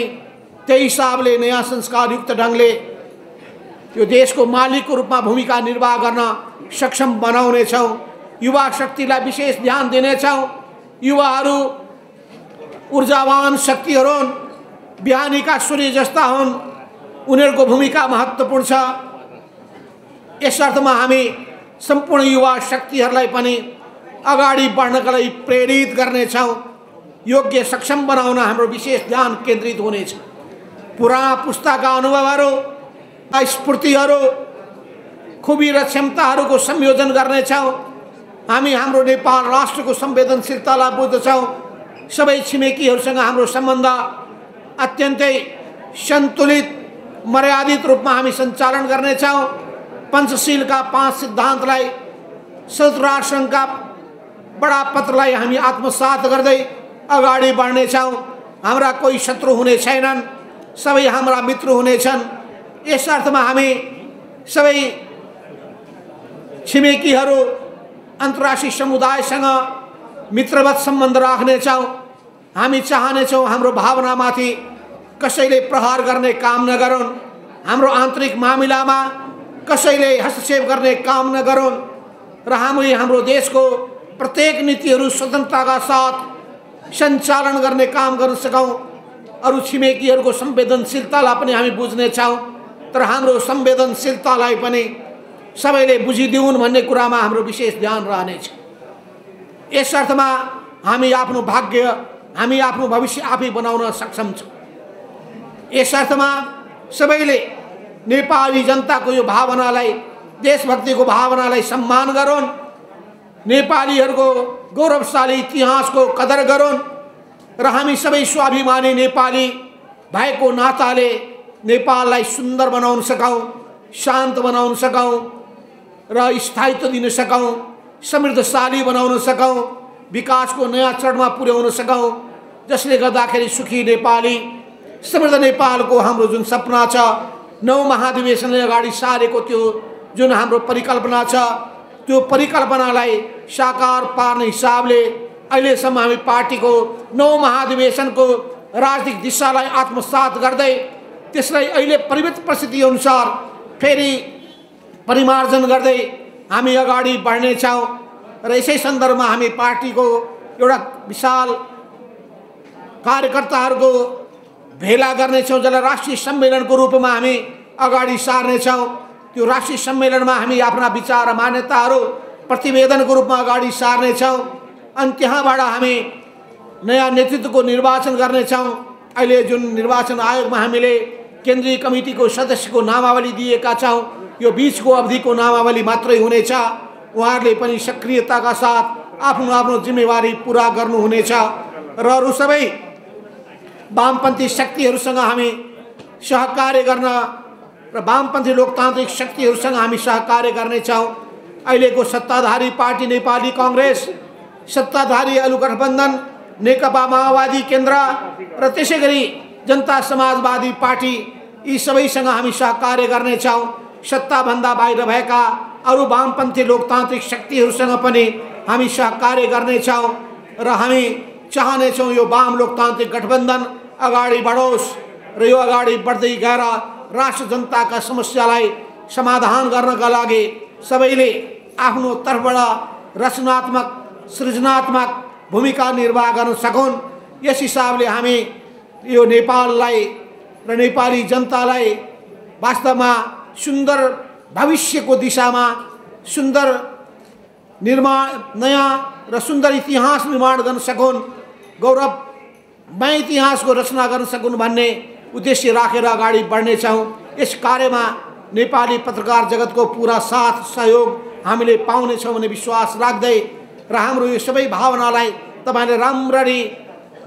त्यही हिसाबले नयाँ संस्कारयुक्त ढंगले यो देशको मालिकको रूपमा भूमिका निर्वाह गर्न सक्षम बनाउनेछौं। युवा शक्तिलाई विशेष ध्यान दिनेछौं। युवाहरू ऊर्जावान शक्तिहरू हुन्, बिहानीका सूर्य जस्ता हुन्, उनीहरूको भूमिका महत्त्वपूर्ण छ। यस अर्थमा हामी सम्पूर्ण युवा शक्तिहरूलाई पनि अगाडि बढ्नका लागि प्रेरित गर्नेछौं। योग्य सक्षम बनाउन हाम्रो विशेष ध्यान केन्द्रित हुनेछ। पुराना पुस्ताका अनुभवहरू, स्फूर्तिहरू, खुबी र क्षमताहरूको संयोजन गर्नेछौं। हामी हाम्रो नेपाल राष्ट्रको संवेदनशीलतालाई बुझ्दछौं। सबै छिमेकीहरूसँग हाम्रो सम्बन्ध अत्यन्तै सन्तुलित, मर्यादित रूपमा हामी सञ्चालन गर्नेछौं। पंचशीलका 5 सिद्धान्तलाई, संयुक्त राष्ट्र संघका बडा पत्रलाई हामी आत्मसात गर्दै अगाडि बढ्नेछौं। हाम्रा कोही शत्रु हुने छैनन्, सबै हाम्रा मित्र हुनेछन्। यस अर्थमा हामी सबै छिमेकीहरू अन्तर्राष्ट्रिय समुदायसँग मित्रवत सम्बन्ध राख्नेछौँ। हामी चाहनेछौँ हाम्रो भावनामाथि कसैले प्रहार गर्ने काम नगरून्, हाम्रो आन्तरिक मामिलामा कसैले हस्तक्षेप गर्ने काम नगरून् र हामी हाम्रो देशको प्रत्येक नीतिहरू स्वतन्त्रताका साथ सञ्चालन गर्ने काम गर्न सकौँ। अरू छिमेकीहरूको संवेदनशीलतालाई पनि हामी बुझ्नेछौँ, तर हाम्रो संवेदनशीलतालाई पनि सबैले बुझिदिउन् भन्ने कुरामा हाम्रो विशेष ध्यान रहनेछ। यस अर्थमा हामी आफ्नो भाग्य, हामी आफ्नो भविष्य आफै बनाउन सक्षम छौँ। यस अर्थमा सबैले नेपाली जनताको यो भावनालाई, देशभक्तिको भावनालाई सम्मान गरून्, नेपालीहरूको गौरवशाली इतिहासको कदर गरून् र हामी सबै स्वाभिमानी नेपाली भएको नाताले नेपाललाई सुन्दर बनाउन सकौँ, शान्त बनाउन सकौँ र स्थायित्व दिन सकौँ, समृद्धशाली बनाउन सकौँ, विकासको नयाँ चरणमा पुर्याउन सकौँ, जसले गर्दाखेरि सुखी नेपाली, समृद्ध नेपालको हाम्रो जुन सपना छ, 9 महाधिवेशनले अगाडि सारेको त्यो जुन हाम्रो परिकल्पना छ, त्यो परिकल्पनालाई साकार पार्ने हिसाबले अहिलेसम्म हामी पार्टीको 9 महाधिवेशनको राजनीतिक दिशालाई आत्मसात गर्दै त्यसलाई अहिले परिवर्तित परिस्थिति अनुसार फेरि परिमार्जन गर्दै हामी अगाडि बढ्नेछौँ र यसै सन्दर्भमा हामी पार्टीको एउटा विशाल कार्यकर्ताहरूको भेला गर्नेछौँ, जसलाई राष्ट्रिय सम्मेलनको रूपमा हामी अगाडि सार्नेछौँ। त्यो राष्ट्रिय सम्मेलनमा हामी आफ्ना विचार र मान्यताहरू प्रतिवेदनको रूपमा अगाडि सार्नेछौँ अनि त्यहाँबाट हामी नयाँ नेतृत्वको निर्वाचन गर्नेछौँ। अहिले जुन निर्वाचन आयोगमा हामीले केन्द्रीय कमिटीको सदस्यको नामावली दिएका छौँ, यो बीचको अवधिको नामावली मात्रै हुनेछ। उहाँहरूले पनि सक्रियताका साथ आफ्नो आफ्नो जिम्मेवारी पुरा गर्नुहुनेछ र अरू सबै वामपन्थी शक्तिहरूसँग हामी सहकार्य गर्न र वामपन्थी लोकतान्त्रिक शक्तिहरूसँग हामी सहकार्य गर्नेछौँ। अहिलेको सत्ताधारी पार्टी नेपाली कांग्रेस, सत्ताधारी अरु गठबन्धन नेकपा माओवादी केन्द्र र त्यसै गरी जनता समाजवादी पार्टी, यी सबैसँग हामी सहकार्य गर्नेछौँ। सत्ताभन्दा बाहिर भएका अरू वामपन्थी लोकतान्त्रिक शक्तिहरूसँग पनि हामी सहकार्य गर्नेछौँ र हामी चाहनेछौँ यो वाम लोकतान्त्रिक गठबन्धन अगाडि बढोस् र यो अगाडि बढ्दै गएर राष्ट्र जनताका समस्यालाई समाधान गर्नका लागि सबैले आफ्नो तर्फबाट रचनात्मक सृजनात्मक भूमिका निर्वाह गर्न सकुन्। यस हिसाबले हामी यो नेपाललाई र नेपाली जनतालाई वास्तवमा सुन्दर भविष्यको दिशामा सुन्दर निर्माण, नयाँ र सुन्दर इतिहास निर्माण गर्न सकुन्, गौरवमय इतिहासको रचना गर्न सकुन् भन्ने उद्देश्य राखेर अगाडि बढ्नेछौँ। यस कार्यमा नेपाली पत्रकार जगतको पुरा साथ सहयोग हामीले पाउनेछौँ भन्ने विश्वास राख्दै र हाम्रो यो सबै भावनालाई तपाईले राम्ररी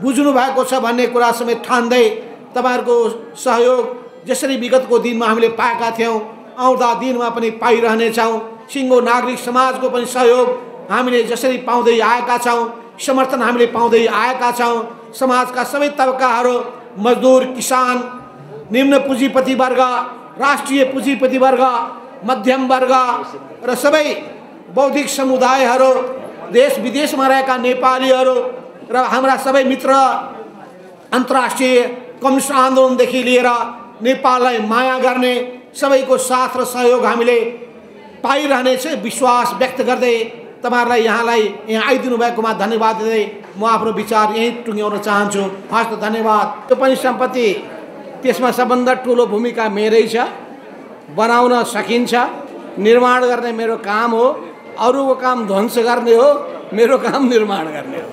बुझ्नु भएको छ भन्ने कुरा समेत ठान्दै तपाईहरुको सहयोग जसरी विगतको दिनमा हामीले पाएका थियौं आउँदा दिनमा पनि पाइरहनेछौँ। सिङ्गो नागरिक समाजको पनि सहयोग हामीले जसरी पाउँदै आएका छौँ, समर्थन हामीले पाउँदै आएका छौँ। समाजका सबै तबकाहरू, मजदुर, किसान, निम्न पुँजीपति वर्ग, राष्ट्रिय पुँजीपति वर्ग, मध्यम वर्ग र सबै बौद्धिक समुदायहरू, देश विदेशमा रहेका नेपालीहरू र हाम्रा सबै मित्र, अन्तर्राष्ट्रिय कम्युनिस्ट आन्दोलनदेखि लिएर नेपाललाई माया गर्ने सबैको साथ र सहयोग हामीले पाइरहनेछ विश्वास व्यक्त गर्दै तपाईहरुलाई यहाँ आइदिनु भएकोमा धन्यवाद दिँदै म आफ्नो विचार यही टुङ्ग्याउन चाहन्छु। हस्त धन्यवाद। त्यो पनि सम्पत्ति, त्यसमा सबभन्दा ठुलो भूमिका मेरै छ। बनाउन सकिन्छ, निर्माण गर्ने मेरो काम हो, अरूको काम ध्वंस गर्ने हो, मेरो काम निर्माण गर्ने हो।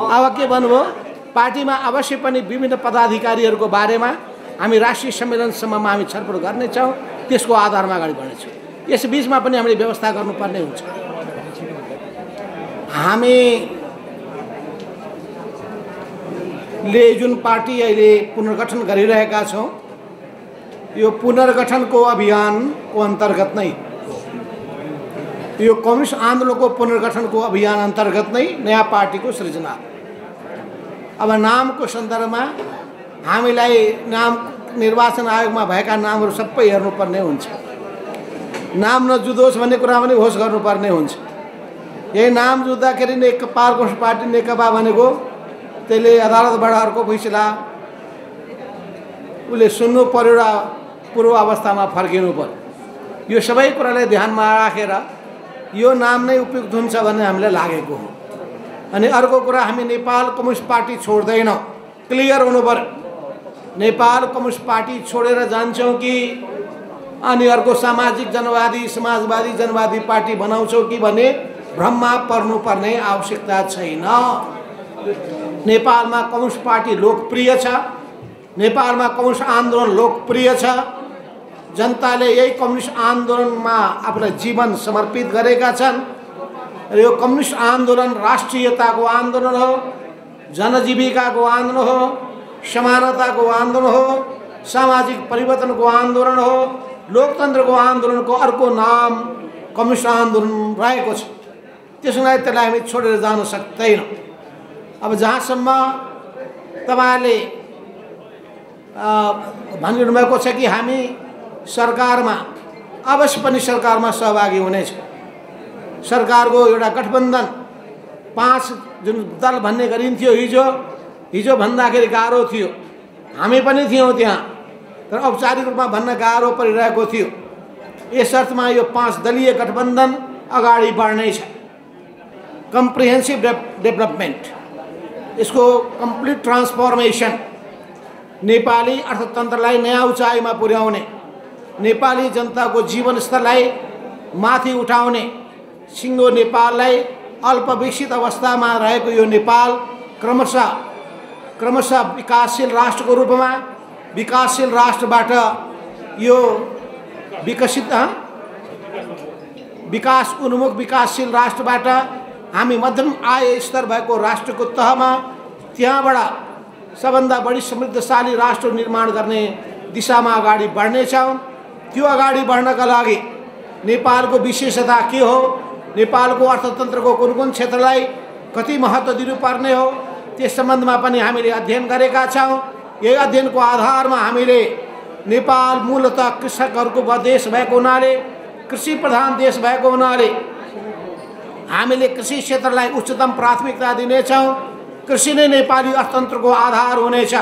अब के भन्नुभयो, पार्टीमा अवश्य पनि विभिन्न पदाधिकारीहरूको बारेमा हामी राष्ट्रिय सम्मेलनसम्ममा हामी छलफल गर्नेछौँ, त्यसको आधारमा अगाडि बढ्नेछौँ। यस बीचमा पनि हामीले व्यवस्था गर्नुपर्ने हुन्छ। हामीले जुन पार्टी अहिले पुनर्गठन गरिरहेका छौँ, यो पुनर्गठनको अभियानको अन्तर्गत नै, यो कम्युनिस्ट आन्दोलनको पुनर्गठनको अभियान अन्तर्गत नै नयाँ पार्टीको सृजना। अब नामको सन्दर्भमा हामीलाई नाम निर्वाचन आयोगमा भएका नामहरू सबै हेर्नुपर्ने हुन्छ। नाम नजुदोस् भन्ने कुरा पनि होस् गर्नुपर्ने हुन्छ। यही नाम जुत्दाखेरि नेपाल कम्युनिस्ट पार्टी नेकपा भनेको त्यसले अदालतबाट अर्को फैसला उसले सुन्नु पर्यो र पूर्व अवस्थामा फर्किनु पर्यो। यो सबै कुरालाई ध्यानमा राखेर यो नाम नै उपयुक्त हुन्छ भन्ने हामीलाई लागेको हो। अनि अर्को कुरा, हामी नेपाल कम्युनिस्ट पार्टी छोड्दैनौँ, क्लियर हुनु पर्यो। नेपाल कम्युनिस्ट पार्टी छोडेर जान्छौँ कि अनि अर्को सामाजिक जनवादी समाजवादी जनवादी पार्टी बनाउँछौँ कि भन्ने भ्रममा पर्नुपर्ने आवश्यकता छैन। नेपालमा कम्युनिस्ट पार्टी लोकप्रिय छ, नेपालमा कम्युनिस्ट आन्दोलन लोकप्रिय छ। जनताले यही कम्युनिस्ट आन्दोलनमा आफ्नो जीवन समर्पित गरेका छन् र यो कम्युनिस्ट आन्दोलन राष्ट्रियताको आन्दोलन हो, जनजीविकाको आन्दोलन हो, समानताको आन्दोलन हो, सामाजिक परिवर्तनको आन्दोलन हो, लोकतन्त्रको आन्दोलनको अर्को नाम कम्युनिस्ट आन्दोलन रहेको छ। त्यसलाई त्यसलाई हामी छोडेर जान सक्दैनौँ। अब जहाँसम्म तपाईँहरूले भनिरहनु भएको छ कि हामी सरकारमा अवश्य पनि सरकारमा सहभागी हुनेछ। सरकारको एउटा गठबन्धन 5 जुन दल भन्ने गरिन्थ्यो हिजो भन्दाखेरि गाह्रो थियो, हामी पनि थियौँ त्यहाँ, तर औपचारिक रूपमा भन्न गाह्रो परिरहेको थियो। यस अर्थमा यो 5 दलीय गठबन्धन अगाडि बढ्नेछ। कम्प्रिहेन्सिभ डेभलपमेन्ट, यसको कम्प्लिट ट्रान्सफर्मेसन, नेपाली अर्थतन्त्रलाई नयाँ उचाइमा पुर्याउने, नेपाली जनताको जीवनस्तरलाई माथि उठाउने, सिङ्गो नेपाललाई अल्पविकसित अवस्थामा रहेको यो नेपाल क्रमशः विकासशील राष्ट्रको रूपमा, विकासशील राष्ट्रबाट यो विकास उन्मुख विकासशील राष्ट्रबाट हामी मध्यम आय स्तर भएको राष्ट्रको तहमा, त्यहाँबाट सबभन्दा बढी समृद्धशाली राष्ट्र निर्माण गर्ने दिशामा अगाडि बढ्नेछौँ। त्यो अगाडि बढ्नका लागि नेपालको विशेषता के हो, नेपालको अर्थतन्त्रको कुन कुन क्षेत्रलाई कति महत्त्व दिनुपर्ने हो, त्यस सम्बन्धमा पनि हामीले अध्ययन गरेका छौँ। यही अध्ययनको आधारमा हामीले नेपाल मूलतः कृषकहरूको देश भएको हुनाले, कृषि प्रधान देश भएको हुनाले हामीले कृषि क्षेत्रलाई उच्चतम प्राथमिकता दिनेछौँ। कृषि नै नेपाली अर्थतन्त्रको आधार हुनेछ।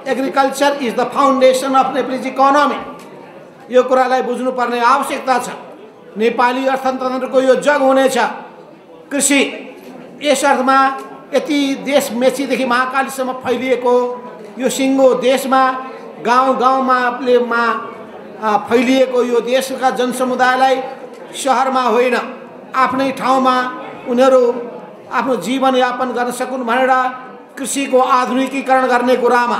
Agriculture is the foundation of Nepalese economy. यो कुरालाई बुझ्नुपर्ने आवश्यकता छ। नेपाली अर्थतन्त्रको यो जग हुनेछ कृषि। यस अर्थमा यति देश मेचीदेखि महाकालीसम्म फैलिएको यो सिङ्गो देशमा, गाउँमा फैलिएको यो देशका जनसमुदायलाई सहरमा होइन आफ्नै ठाउँमा उनीहरू आफ्नो जीवनयापन गर्न सकुन् भनेर कृषिको आधुनिकीकरण गर्ने कुरामा,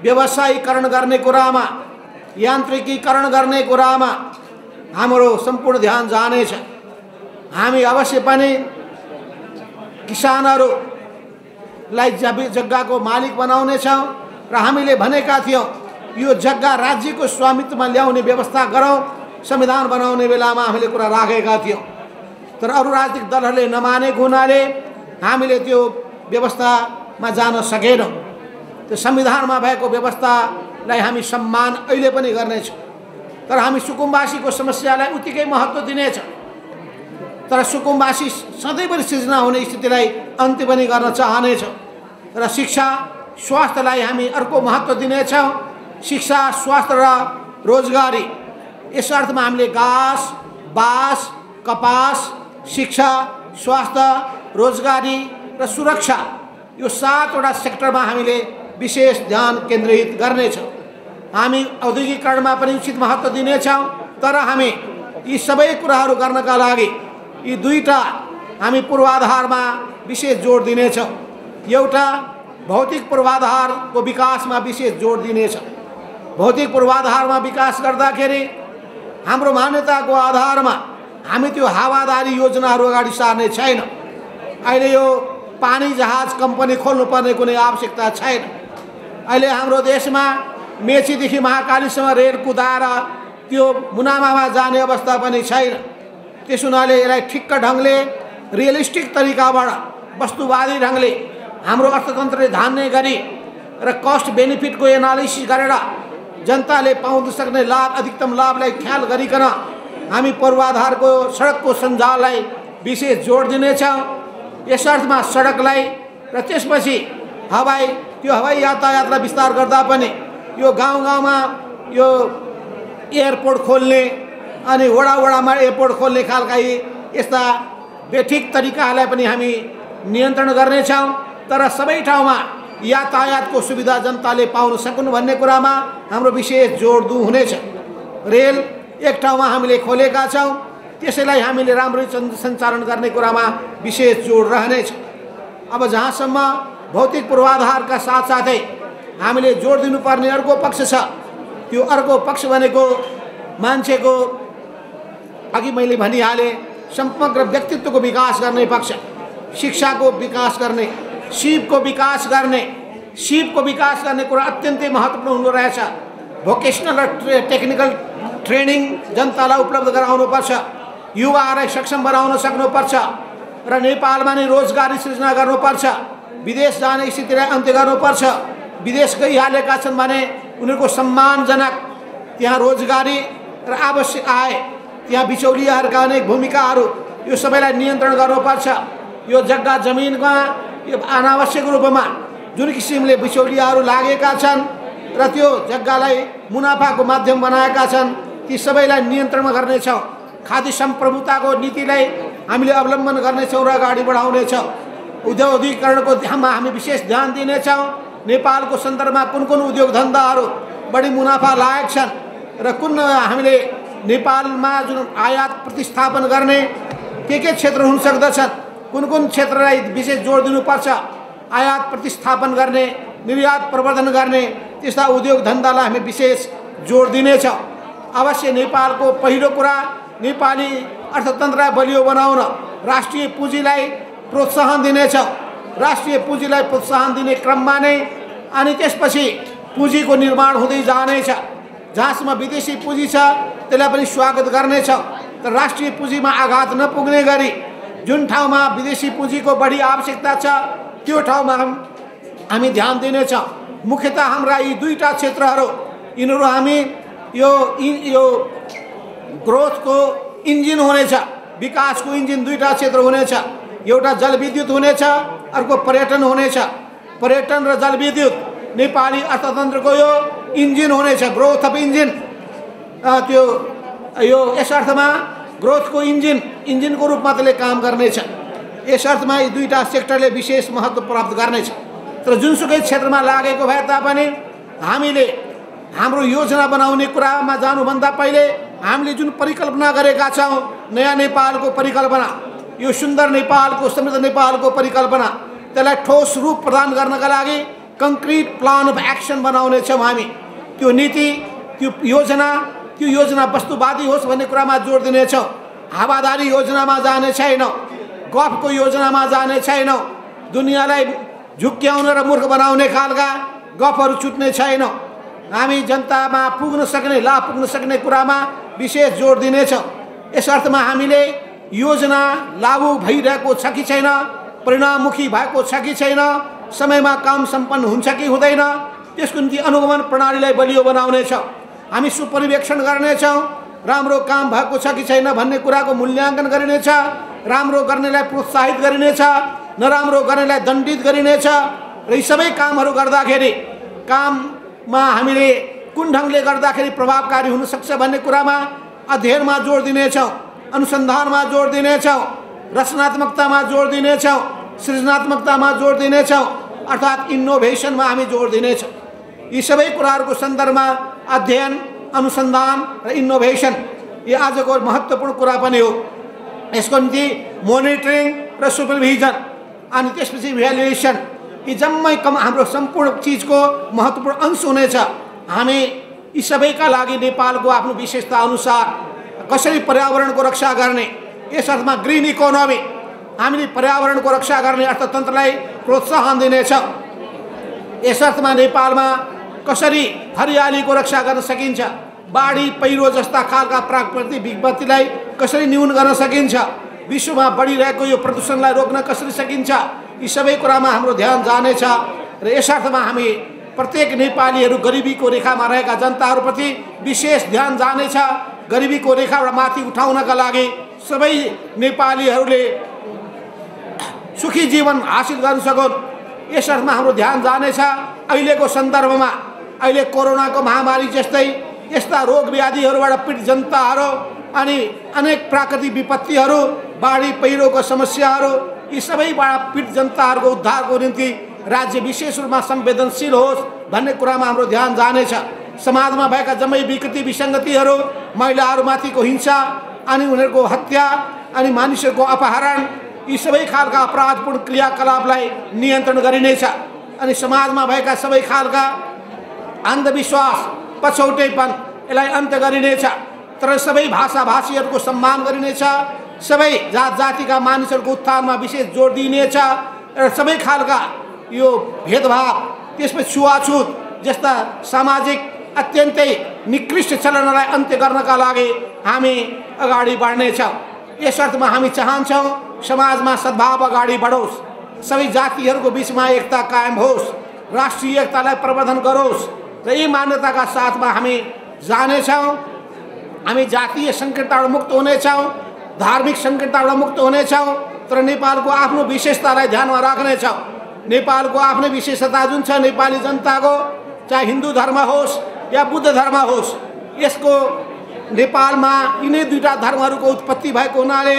व्यवसायीकरण गर्ने कुरामा, यान्त्रिकीकरण गर्ने कुरामा हाम्रो सम्पूर्ण ध्यान जानेछ। हामी अवश्य पनि किसानहरूलाई जग्गाको मालिक बनाउनेछौँ र हामीले भनेका थियौँ यो जग्गा राज्यको स्वामित्वमा ल्याउने व्यवस्था गरौँ। संविधान बनाउने बेलामा हामीले कुरा राखेका थियौँ, तर अरू राजनीतिक दलहरूले नमानेको हुनाले हामीले त्यो व्यवस्थामा जान सकेनौँ। त्यो संविधानमा भएको व्यवस्थालाई हामी सम्मान अहिले पनि गर्नेछौँ, तर हामी सुकुम्बासीको समस्यालाई उत्तिकै महत्त्व दिनेछौँ। तर सुकुम्बासी सधैँभरि सिर्जना हुने स्थितिलाई अन्त्य पनि गर्न चाहनेछौँ। र शिक्षा स्वास्थ्यलाई हामी अर्को महत्त्व दिनेछौँ। शिक्षा, स्वास्थ्य र रोजगारी, यस अर्थमा हामीले घाँस, बाँस, कपास, शिक्षा, स्वास्थ्य, रोजगारी र सुरक्षा, यो 7वटा सेक्टरमा हामीले विशेष ध्यान केन्द्रित गर्नेछौँ। हामी औद्योगिकरणमा पनि उचित महत्त्व दिनेछौँ, तर हामी यी सबै कुराहरू गर्नका लागि यी 2टा हामी पूर्वाधारमा विशेष जोड दिनेछौँ। एउटा भौतिक पूर्वाधारको विकासमा विशेष जोड दिनेछौँ। भौतिक पूर्वाधारमा विकास गर्दाखेरि हाम्रो मान्यताको आधारमा हामी त्यो हावादारी योजनाहरू अगाडि सार्ने छैन। अहिले यो पानी जहाज कम्पनी खोल्नुपर्ने कुनै आवश्यकता छैन। अहिले हाम्रो देशमा मेचीदेखि महाकालीसम्म रेल कुदाएर त्यो मुनामामा जाने अवस्था पनि छैन। त्यस हुनाले यसलाई ठिक्क ढङ्गले, रियलिस्टिक तरिकाबाट, वस्तुवादी ढङ्गले हाम्रो अर्थतन्त्रले धान्ने गरी र कस्ट बेनिफिटको एनालिसिस गरेर जनताले पाउन सक्ने लाभ अधिकतम लाभलाई ख्याल गरिकन हामी पूर्वाधारको सडकको सञ्जाललाई विशेष जोड दिनेछौँ। यस अर्थमा सडकलाई र त्यसपछि त्यो हवाई यातायातलाई विस्तार गर्दा पनि यो गाउँ गाउँमा यो एयरपोर्ट खोल्ने अनि वडा वडामा एयरपोर्ट खोल्ने खालका यस्ता बेठिक तरिकाहरूलाई पनि हामी नियन्त्रण गर्नेछौँ। तर सबै ठाउँमा यातायातको सुविधा जनताले पाउन सकुन् भन्ने कुरामा हाम्रो विशेष जोड हुनेछ। रेल एक ठाउँमा हामीले खोलेका छौँ, त्यसैलाई हामीले राम्ररी सञ्चालन गर्ने कुरामा विशेष जोड रहनेछ। अब जहाँसम्म भौतिक पूर्वाधारका साथसाथै हामीले जोड दिनुपर्ने अर्को पक्ष छ, त्यो अर्को पक्ष भनेको मान्छेको अघि मैले भनिहालेँ समग्र व्यक्तित्वको विकास गर्ने पक्ष, शिक्षाको विकास गर्ने, सिपको विकास गर्ने कुरा अत्यन्तै महत्त्वपूर्ण हुँदो रहेछ। भोकेसनल र टेक्निकल ट्रेनिङ जनतालाई उपलब्ध गराउनुपर्छ, युवाहरूलाई सक्षम बनाउन सक्नुपर्छ र नेपालमा नै रोजगारी सृजना गर्नुपर्छ। विदेश जाने स्थितिलाई अन्त्य गर्नुपर्छ। विदेश गइहालेका छन् भने उनीहरूको सम्मानजनक त्यहाँ रोजगारी र आवश्यक आय, त्यहाँ बिचौलियाहरूका अनेक भूमिकाहरू, यो सबैलाई नियन्त्रण गर्नुपर्छ। यो जग्गा जमिनमा यो अनावश्यक रूपमा जुन किसिमले बिचौलियाहरू लागेका छन् र त्यो जग्गालाई मुनाफाको माध्यम बनाएका छन्, ती सबैलाई नियन्त्रणमा गर्नेछौँ। खाद्य सम्प्रभुताको नीतिलाई हामीले अवलम्बन गर्नेछौँ र अगाडि बढाउनेछौँ। औद्योगिकरणको हामी विशेष ध्यान दिनेछौँ। नेपालको सन्दर्भमा कुन कुन उद्योग धन्दाहरू बढी मुनाफा लायक छन् र कुन हामीले नेपालमा जुन आयात प्रतिस्थापन गर्ने के क्षेत्र हुन सक्दछन्, कुन कुन क्षेत्रलाई विशेष जोड दिनुपर्छ, आयात प्रतिस्थापन गर्ने, निर्यात प्रवर्धन गर्ने त्यस्ता उद्योग धन्दालाई हामी विशेष जोड दिनेछौँ। अवश्य नेपालको पहिलो कुरा नेपाली अर्थतन्त्रलाई बलियो बनाउन राष्ट्रिय पुँजीलाई प्रोत्साहन दिनेछौँ। राष्ट्रिय पुँजीलाई प्रोत्साहन दिने क्रममा नै अनि त्यसपछि पुँजीको निर्माण हुँदै जानेछ। जहाँसम्म विदेशी पुँजी छ त्यसलाई पनि स्वागत गर्नेछौँ, तर राष्ट्रिय पुँजीमा आघात नपुग्ने गरी जुन ठाउँमा विदेशी पुँजीको बढी आवश्यकता छ त्यो ठाउँमा हामी ध्यान दिनेछौँ। मुख्यतः हाम्रा यी दुईटा क्षेत्रहरू, यिनीहरू हामी यो ग्रोथको इन्जिन हुनेछ, विकासको इन्जिन दुईटा क्षेत्र हुनेछ। एउटा जलविद्युत हुनेछ, अर्को पर्यटन हुनेछ। पर्यटन र जलविद्युत नेपाली अर्थतन्त्रको यो इन्जिन हुनेछ, ग्रोथ अफ इन्जिन। त्यो यो यस अर्थमा ग्रोथको इन्जिनको रूपमा त्यसले काम गर्नेछ। यस अर्थमा यी दुईटा सेक्टरले विशेष महत्त्व प्राप्त गर्नेछ। तर जुनसुकै क्षेत्रमा लागेको भए तापनि हामीले हाम्रो योजना बनाउने कुरामा जानुभन्दा पहिले हामीले जुन परिकल्पना गरेका छौँ, नयाँ नेपालको परिकल्पना, यो सुन्दर नेपालको, समृद्ध नेपालको परिकल्पना, त्यसलाई ठोस रूप प्रदान गर्नका लागि कङ्क्रिट प्लान अफ एक्सन बनाउनेछौँ हामी। त्यो नीति, त्यो योजना वस्तुवादी होस् भन्ने कुरामा जोड दिनेछौँ। हावादारी योजनामा जाने छैनौँ, गफको योजनामा जाने छैनौँ, दुनियाँलाई झुक्क्याउन र मूर्ख बनाउने खालका गफहरू छुट्ने छैनौँ। हामी जनतामा पुग्न सक्ने, लाभ पुग्न सक्ने कुरामा विशेष जोड दिनेछौँ। यस अर्थमा हामीले योजना लागू भइरहेको छ कि छैन, परिणाममुखी भएको छ कि छैन, समयमा काम सम्पन्न हुन्छ कि हुँदैन, त्यसको निम्ति अनुगमन प्रणालीलाई बलियो बनाउनेछौँ। हामी सुपरिवेक्षण गर्नेछौँ, राम्रो काम भएको छ कि छैन भन्ने कुराको मूल्याङ्कन गरिनेछ, राम्रो गर्नेलाई प्रोत्साहित गरिनेछ, नराम्रो गर्नेलाई दण्डित गरिनेछ। र यी सबै कामहरू गर्दाखेरि काममा हामीले कुन ढङ्गले गर्दाखेरि प्रभावकारी हुनसक्छ भन्ने कुरामा अध्ययनमा जोड दिनेछौँ, अनुसन्धानमा जोड दिनेछौँ, रचनात्मकतामा जोड दिनेछौँ, सृजनात्मकतामा जोड दिनेछौँ, अर्थात् इनोभेसनमा हामी जोड दिनेछौँ। यी सबै कुराहरूको सन्दर्भमा अध्ययन, अनुसन्धान र इनोभेसन यो आजको महत्त्वपूर्ण कुरा पनि हो। यसको निम्ति मोनिटरिङ र सुपरभिजन अनि त्यसपछि भ्यालुएसन, यी जम्मै हाम्रो सम्पूर्ण चिजको महत्त्वपूर्ण अंश हुनेछ। हामी यी सबैका लागि नेपालको आफ्नो विशेषता अनुसार कसरी पर्यावरणको रक्षा गर्ने, यस अर्थमा ग्रिन इकोनोमी, हामीले पर्यावरणको रक्षा गर्ने अर्थतन्त्रलाई प्रोत्साहन दिनेछौँ। यस अर्थमा नेपालमा कसरी हरियालीको रक्षा गर्न सकिन्छ, बाढी पहिरो जस्ता खालका प्राकृतिक विपत्तिलाई कसरी न्यून गर्न सकिन्छ, विश्वमा बढिरहेको यो प्रदूषणलाई रोक्न कसरी सकिन्छ, यी सबै कुरामा हाम्रो ध्यान जानेछ। र यस अर्थमा हामी प्रत्येक नेपालीहरू गरिबीको रेखामा रहेका जनताहरूप्रति विशेष ध्यान जानेछ। गरिबीको रेखाबाट माथि उठाउनका लागि सबै नेपालीहरूले सुखी जीवन हासिल गर्न सकुन् यसमा हाम्रो ध्यान जानेछ। अहिलेको सन्दर्भमा अहिले कोरोनाको महामारी जस्तै यस्ता रोग व्याधिहरूबाट पीडित जनताहरू अनि अनेक प्राकृतिक विपत्तिहरू, बाढी पहिरोको समस्याहरू, यी सबैबाट पीडित जनताहरूको उद्धारको निम्ति राज्य विशेष रूपमा संवेदनशील होस् भन्ने कुरामा हाम्रो ध्यान जानेछ। समाजमा भएका जम्मै विकृति विसङ्गतिहरू, महिलाहरूमाथिको हिंसा अनि उनीहरूको हत्या अनि मानिसहरूको अपहरण, यी सबै खालका अपराधपूर्ण क्रियाकलापलाई नियन्त्रण गरिनेछ। अनि समाजमा भएका सबै खालका अन्धविश्वास, पछौटेपन यसलाई अन्त्य गरिनेछ। तर सबै भाषा भाषीहरूको सम्मान गरिनेछ। सबै जात जातिका मानिसहरूको उत्थानमा विशेष जोड दिइनेछ र सबै खालका यो भेदभाव, त्यसपछि छुवाछुत जस्ता सामाजिक अत्यन्तै निकृष्ट चलनलाई अन्त्य गर्नका लागि हामी अगाडि बढ्नेछौँ। यस अर्थमा हामी चाहन्छौँ समाजमा सद्भाव अगाडि बढोस्, सबै जातिहरूको बिचमा एकता कायम होस्, राष्ट्रिय एकतालाई प्रवर्धन गरोस् र यी मान्यताका साथमा हामी जानेछौँ। हामी जातीय सङ्कीर्णताबाट मुक्त हुनेछौँ, धार्मिक सङ्कीर्णताबाट मुक्त हुनेछौँ, तर नेपालको आफ्नो विशेषतालाई ध्यानमा राख्नेछौँ। नेपालको आफ्नै विशेषता जुन छ नेपाली जनताको, चाहे हिन्दू धर्म होस् या बुद्ध धर्म होस्, यसको नेपालमा यिनै दुईटा धर्महरूको उत्पत्ति भएको हुनाले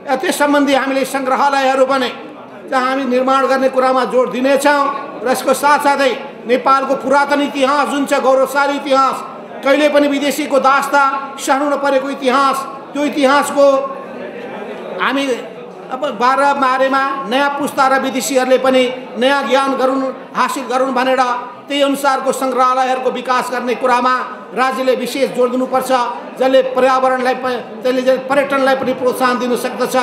त्यस सम्बन्धी हामीले सङ्ग्रहालयहरू बने जहाँ हामी निर्माण गर्ने कुरामा जोड दिनेछौँ र यसको साथसाथै नेपालको पुरातन इतिहास जुन छ गौरवशाली इतिहास, कहिले पनि विदेशीको दास्ता सहनु नपरेको इतिहास, त्यो इतिहासको हामी अब बारेमा नयाँ पुस्ता र विदेशीहरूले पनि नयाँ ज्ञान हासिल गरून् भनेर त्यही अनुसारको सङ्ग्रहालयहरूको विकास गर्ने कुरामा राज्यले विशेष जोड दिनुपर्छ, जसले पर्यावरणलाई त्यसले पर्यटनलाई पनि प्रोत्साहन दिन सक्दछ।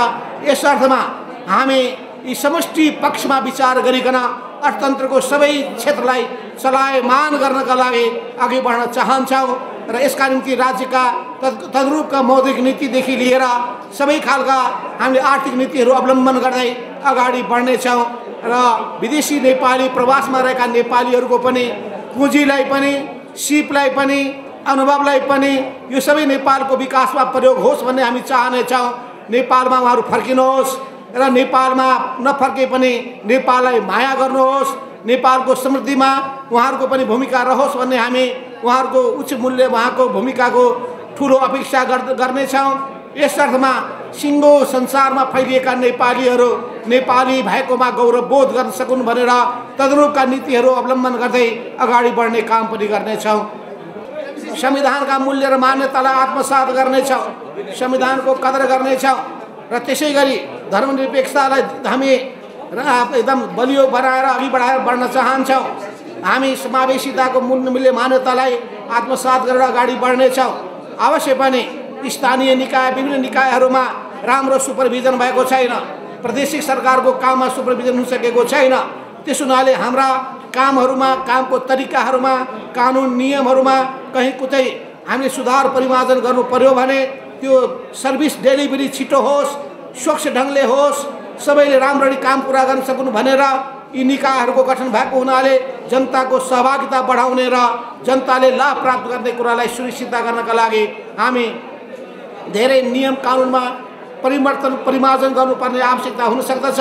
यस अर्थमा हामी यी समष्टि पक्षमा विचार गरिकन अर्थतन्त्रको सबै क्षेत्रलाई चलायमान गर्नका लागि अघि बढ्न चाहन्छौँ र यसका निम्ति राज्यका तद्रूपका मौद्रिक नीतिदेखि लिएर सबै खालका हामीले आर्थिक नीतिहरू अवलम्बन गर्दै अगाडि बढ्नेछौँ र विदेशी नेपाली प्रवासमा रहेका नेपालीहरूको पनि पुँजीलाई पनि, सिपलाई पनि, अनुभवलाई पनि यो सबै नेपालको विकासमा प्रयोग होस् भन्ने हामी चाहनेछौँ। नेपालमा उहाँहरू फर्किनुहोस् र नेपालमा नफर्के पनि नेपाललाई माया गर्नुहोस्, नेपालको समृद्धिमा उहाँहरूको पनि भूमिका रहोस् भन्ने हामी उहाँहरूको उच्च मूल्य, उहाँको भूमिकाको ठुलो अपेक्षा गर्नेछौँ। यस अर्थमा सिङ्गो संसारमा फैलिएका नेपालीहरू नेपाली भएकोमा गौरवबोध गर्न सकुन् भनेर तद्रूपका नीतिहरू अवलम्बन गर्दै अगाडि बढ्ने काम पनि गर्नेछौँ। संविधानका मूल्य र मान्यतालाई आत्मसात गर्नेछौँ, संविधानको कदर गर्नेछौँ र त्यसै गरी धर्मनिरपेक्षतालाई हामी एकदम बलियो बनाएर अघि बढ्न चाहन्छौँ। हामी समावेशिताको मूल्य मान्यतालाई आत्मसात गरेर अगाडि बढ्नेछौँ। अवश्य पनि स्थानीय निकाय, विभिन्न निकायहरूमा राम्रो सुपरभिजन भएको छैन, प्रादेशिक सरकारको काममा सुपरभिजन हुन सकेको छैन। त्यस हुनाले हाम्रा कामहरूमा, कामको तरिकाहरूमा, कानुन नियमहरूमा कहीँ कुतै हामीले सुधार परिमार्जन गर्नु पर्यो भने त्यो सर्भिस डेलिभरी छिटो होस्, स्वच्छ ढङ्गले होस्, सबैले राम्ररी काम पुरा गर्न सकुन् भनेर यी निकायहरूको गठन भएको हुनाले जनताको सहभागिता बढाउने र जनताले लाभ प्राप्त गर्ने कुरालाई सुनिश्चित गर्नका लागि हामी धेरै नियम कानुनमा परिमार्जन गर्नुपर्ने आवश्यकता हुन सक्दछ।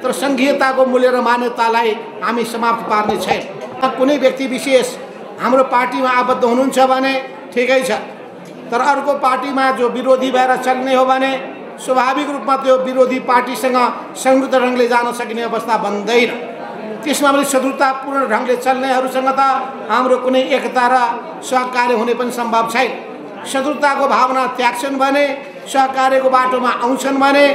तर सङ्घीयताको मूल्य र मान्यतालाई हामी समाप्त पार्ने छैन। कुनै व्यक्ति विशेष हाम्रो पार्टीमा आबद्ध हुनुहुन्छ भने ठिकै छ, तर अर्को पार्टीमा जो विरोधी भएर चल्ने हो भने स्वाभाविक रूपमा त्यो विरोधी पार्टीसँग संयुक्त ढङ्गले जान सकिने अवस्था बन्दैन। त्यसमा पनि शत्रुतापूर्ण ढङ्गले चल्नेहरूसँग त हाम्रो कुनै एकता र सहकार्य हुने पनि सम्भव छैन। शत्रुताको भावना त्याग्छन् भने, सहकार्यको बाटोमा आउँछन् भने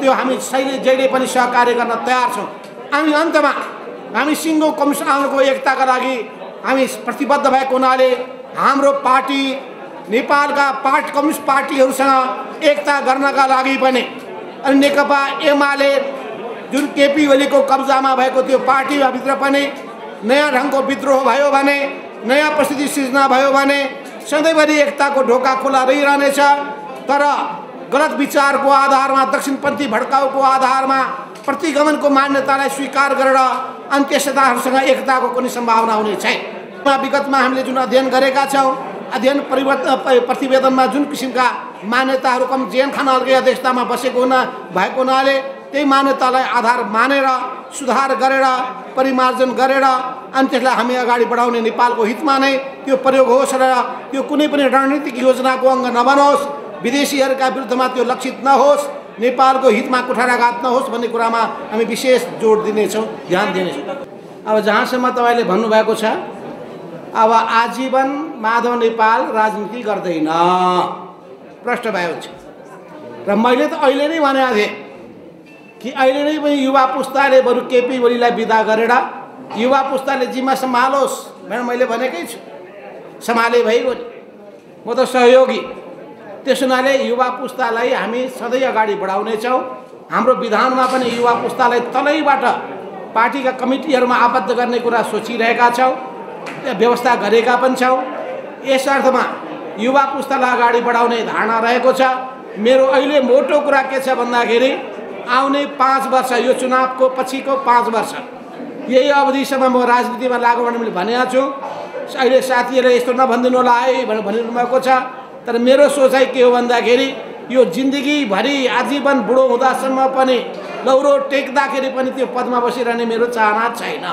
त्यो हामी जहिले पनि सहकार्य गर्न तयार छौँ। अनि अन्तमा हामी सिङ्गो कम्युनिस्ट आउनुको एकताका लागि हामी प्रतिबद्ध भएको हुनाले हाम्रो पार्टी नेपालका कम्युनिस्ट पार्टीहरूसँग एकता गर्नका लागि पनि अनि नेकपा एमाले जुन केपी ओलीको कब्जामा भएको त्यो पार्टीभित्र पनि नयाँ ढङ्गको विद्रोह भयो भने, नयाँ परिस्थिति सिर्जना भयो भने सधैँभरि एकताको ढोका खुला रहिरहनेछ। तर गलत विचारको आधारमा, दक्षिणपन्थी भड्काउको आधारमा प्रतिगमनको मान्यतालाई स्वीकार गरेर अन्त्येष्टताहरूसँग एकताको कुनै सम्भावना हुने छैन। विगतमा हामीले जुन अध्ययन गरेका छौँ, अध्ययन प्रतिवेदनमा जुन किसिमका मान्यताहरू जेएन खनालकै अध्यक्षतामा बसेको भएको हुनाले त्यही मान्यतालाई आधार मानेर सुधार गरेर परिमार्जन गरेर अनि त्यसलाई हामी अगाडि बढाउने नेपालको हितमा नै त्यो प्रयोग होस् र त्यो कुनै पनि रणनीतिक योजनाको अङ्ग नबनोस्, विदेशीहरूका विरुद्धमा त्यो लक्षित नहोस्, नेपालको हितमा कुठाराघात नहोस् भन्ने कुरामा हामी विशेष जोड दिनेछौँ, ध्यान दिनेछौँ। अब जहाँसम्म तपाईँले भन्नुभएको छ अब आजीवन माधव नेपाल राजनीति गर्दैन प्रश्न भएको छ र मैले त अहिले नै भनेको थिएँ कि अहिले नै पनि युवा पुस्ताले बरु केपी ओलीलाई विदा गरेर युवा पुस्ताले जिम्मा सम्हालोस् भनेर मैले भनेकै छु। सम्हाले भइगयो नि, म त सहयोगी। त्यस हुनाले युवा पुस्तालाई हामी सधैँ अगाडि बढाउनेछौँ। हाम्रो विधानमा पनि युवा पुस्तालाई तलैबाट पार्टीका कमिटीहरूमा आबद्ध गर्ने कुरा सोचिरहेका छौँ, व्यवस्था गरेका पनि छौँ। यस अर्थमा युवा पुस्तालाई अगाडि बढाउने धारणा रहेको छ। मेरो अहिले मोटो कुरा के छ भन्दाखेरि आउने 5 वर्ष, यो चुनावको पछिको 5 वर्ष, यही अवधिसम्म म राजनीतिमा लागु गर्ने मैले भनेको छु। अहिले साथीहरूले यस्तो नभनिदिनु होला है भनेर भनिरहनु भएको छ, तर मेरो सोचाइ के हो भन्दाखेरि यो जिन्दगीभरि आजीवन बुढो हुँदासम्म पनि लौरो टेक्दाखेरि पनि त्यो पदमा बसिरहने मेरो चाहना छैन।